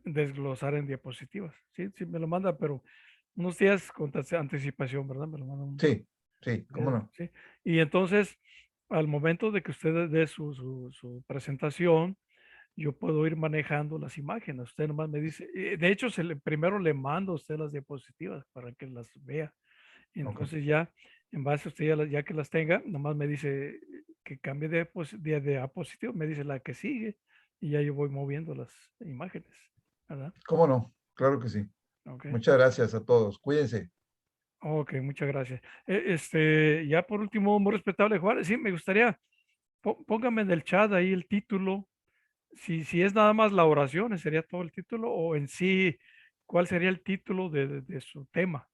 desglosar en diapositivas. Sí, sí me lo manda, pero unos días con anticipación, ¿verdad? Me lo manda Sí, sí, cómo no. sí. Y entonces, al momento de que usted dé su presentación, yo puedo ir manejando las imágenes. Usted nomás me dice, de hecho, primero le mando a usted las diapositivas para que las vea. Entonces ya, en base a usted ya que las tenga, nomás me dice que cambie de diapositiva, me dice la que sigue y ya yo voy moviendo las imágenes, ¿verdad? Cómo no, claro que sí. Okay. Muchas gracias a todos. Cuídense. Ok, muchas gracias. Ya por último, muy respetable Juárez, sí, me gustaría, póngame en el chat ahí el título, si es nada más la oración, sería todo el título, o en sí, ¿cuál sería el título de su tema?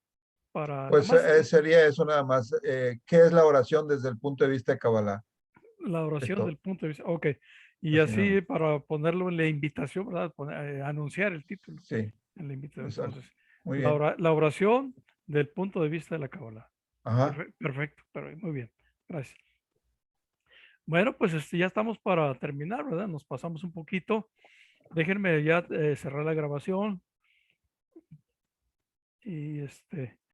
Para nada Pues más sería eso nada más. ¿Qué es la oración desde el punto de vista de Kabbalah? La oración Esto, del punto de vista. Ok. Y así así mismo. para ponerlo en la invitación, ¿verdad? Anunciar el título Sí, en la invitación. exacto. Entonces, Muy bien. la oración del punto de vista de la Cábala. Ajá. Perfecto, pero muy bien. Gracias. Bueno, pues ya estamos para terminar, ¿verdad? Nos pasamos un poquito. Déjenme ya cerrar la grabación. Y